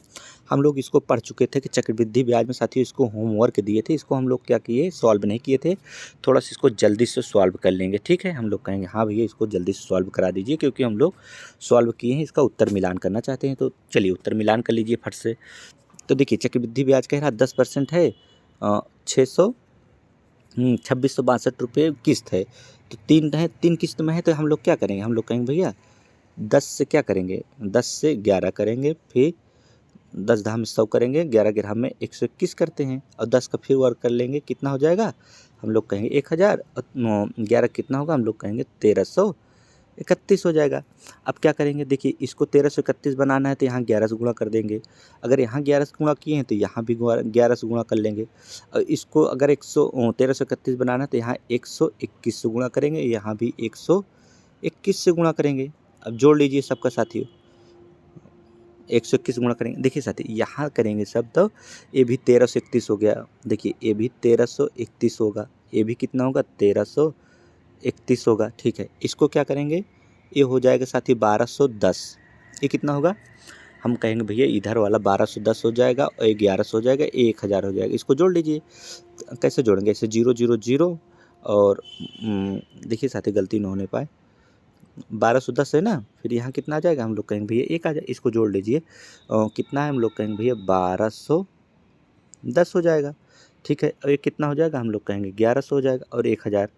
हम लोग इसको पढ़ चुके थे कि चक्रवृद्धि ब्याज में साथियों इसको होमवर्क दिए थे, इसको हम लोग क्या किए, सॉल्व नहीं किए थे। थोड़ा सा इसको जल्दी से सॉल्व कर लेंगे। ठीक है, हम लोग कहेंगे हाँ भैया इसको जल्दी से सॉल्व करा दीजिए, क्योंकि हम लोग सॉल्व किए हैं, इसका उत्तर मिलान करना चाहते हैं। तो चलिए उत्तर मिलान कर लीजिए फट से। तो देखिए चक्रवृद्धि ब्याज कह रहा 10% है, 2662 रुपये किस्त है, तो 3 किस्त में है, तो हम लोग क्या करेंगे, हम लोग कहेंगे भैया 10 से क्या करेंगे, 10 से 11 करेंगे, फिर 10 धाम में 100 करेंगे, 11 ग्राम में 121 करते हैं, और 10 का फिर वर्क कर लेंगे, कितना हो जाएगा, हम लोग कहेंगे 1000, और 11 कितना होगा, हम लोग कहेंगे 1331 हो जाएगा। अब क्या करेंगे, देखिए इसको 1331 बनाना है तो यहाँ 11 से गुणा कर देंगे। अगर यहाँ 11 से गुणा किए हैं तो यहाँ भी 11 से गुणा कर लेंगे। और इसको अगर 1331 बनाना है तो यहाँ 121 से गुणा करेंगे, यहाँ भी 121 से गुणा करेंगे। अब जोड़ लीजिए सबका साथियों, 121 गुणा करेंगे। देखिए साथी यहाँ करेंगे सब, तो ये भी 1331 हो गया। देखिए ये भी 1331 होगा, ये भी कितना होगा 1331 होगा। ठीक है, इसको क्या करेंगे, ये हो जाएगा साथी 1210। ये कितना होगा, हम कहेंगे भैया इधर वाला 1210 हो जाएगा, और 1100 हो जाएगा, 1000 हो जाएगा। इसको जोड़ लीजिए, कैसे जोड़ेंगे, ऐसे 0 0 0, और देखिए साथी गलती न होने पाए, 1210 है ना, फिर यहाँ कितना आ जाएगा, हम लोग कहेंगे भैया 1 आ जाए, इसको जोड़ लीजिए, कितना है, हम लोग कहेंगे भैया 1210 हो जाएगा। ठीक है, और ये कितना हो जाएगा, हम लोग कहेंगे 1100 हो जाएगा, और 1000।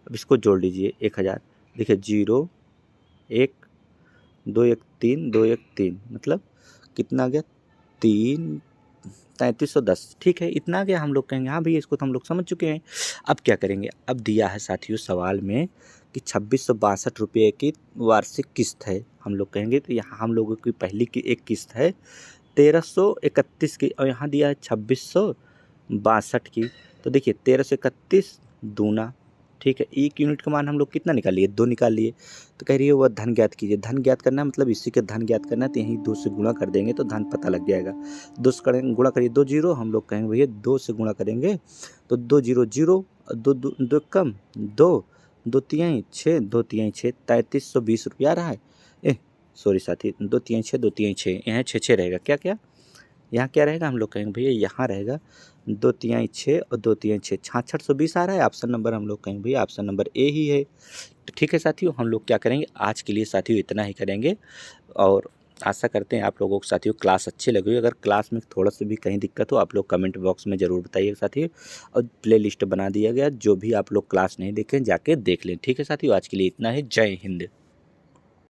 अब इसको जोड़ लीजिए 1000, देखिए 0 1 2 1 3 2 1 3, मतलब कितना आ गया 3 3310। ठीक है, इतना आ गया, हम लोग कहेंगे हाँ भैया इसको तो हम लोग समझ चुके हैं। अब क्या करेंगे, अब दिया है साथियों सवाल में कि 2662 रुपये की वार्षिक किस्त है, हम लोग कहेंगे तो यहाँ हम लोगों की पहली की एक किस्त है 1331 की, और यहाँ दिया है 2662 की। तो देखिए 1331 दूना, ठीक है, एक यूनिट का मान हम लोग कितना निकाल लिए, 2 निकाल लिए। तो कह रही है वह धन ज्ञात कीजिए, धन ज्ञात करना मतलब इसी के धन ज्ञात करना है, तो यहीं 2 से गुणा कर देंगे तो धन पता लग जाएगा। 2 से करेंगे गुणा करिए, 2 0, हम लोग कहेंगे भैया 2 से गुणा करेंगे तो 2 0 0, 2 कम 2 2 3 6 2 3 6 3320 रुपया आ रहा है। सॉरी साथी, 2 3 6, 2 3 6, यहाँ 6 6 रहेगा। क्या क्या यहाँ क्या रहेगा, हम लोग कहेंगे भैया यहाँ रहेगा 2 3 6 और 2 3 6, 6620 आ रहा है। ऑप्शन नंबर हम लोग कहेंगे भैया ऑप्शन नंबर ए ही है। तो ठीक है साथियों, हम लोग क्या करेंगे आज के लिए साथियों इतना ही करेंगे, और आशा करते हैं आप लोगों को साथियों क्लास अच्छी लगी होगी। अगर क्लास में थोड़ा सा भी कहीं दिक्कत हो आप लोग कमेंट बॉक्स में ज़रूर बताइएगा साथियों, और प्ले लिस्ट बना दिया गया, जो भी आप लोग क्लास नहीं देखें जाके देख लें। ठीक है साथियों, आज के लिए इतना ही। जय हिंद।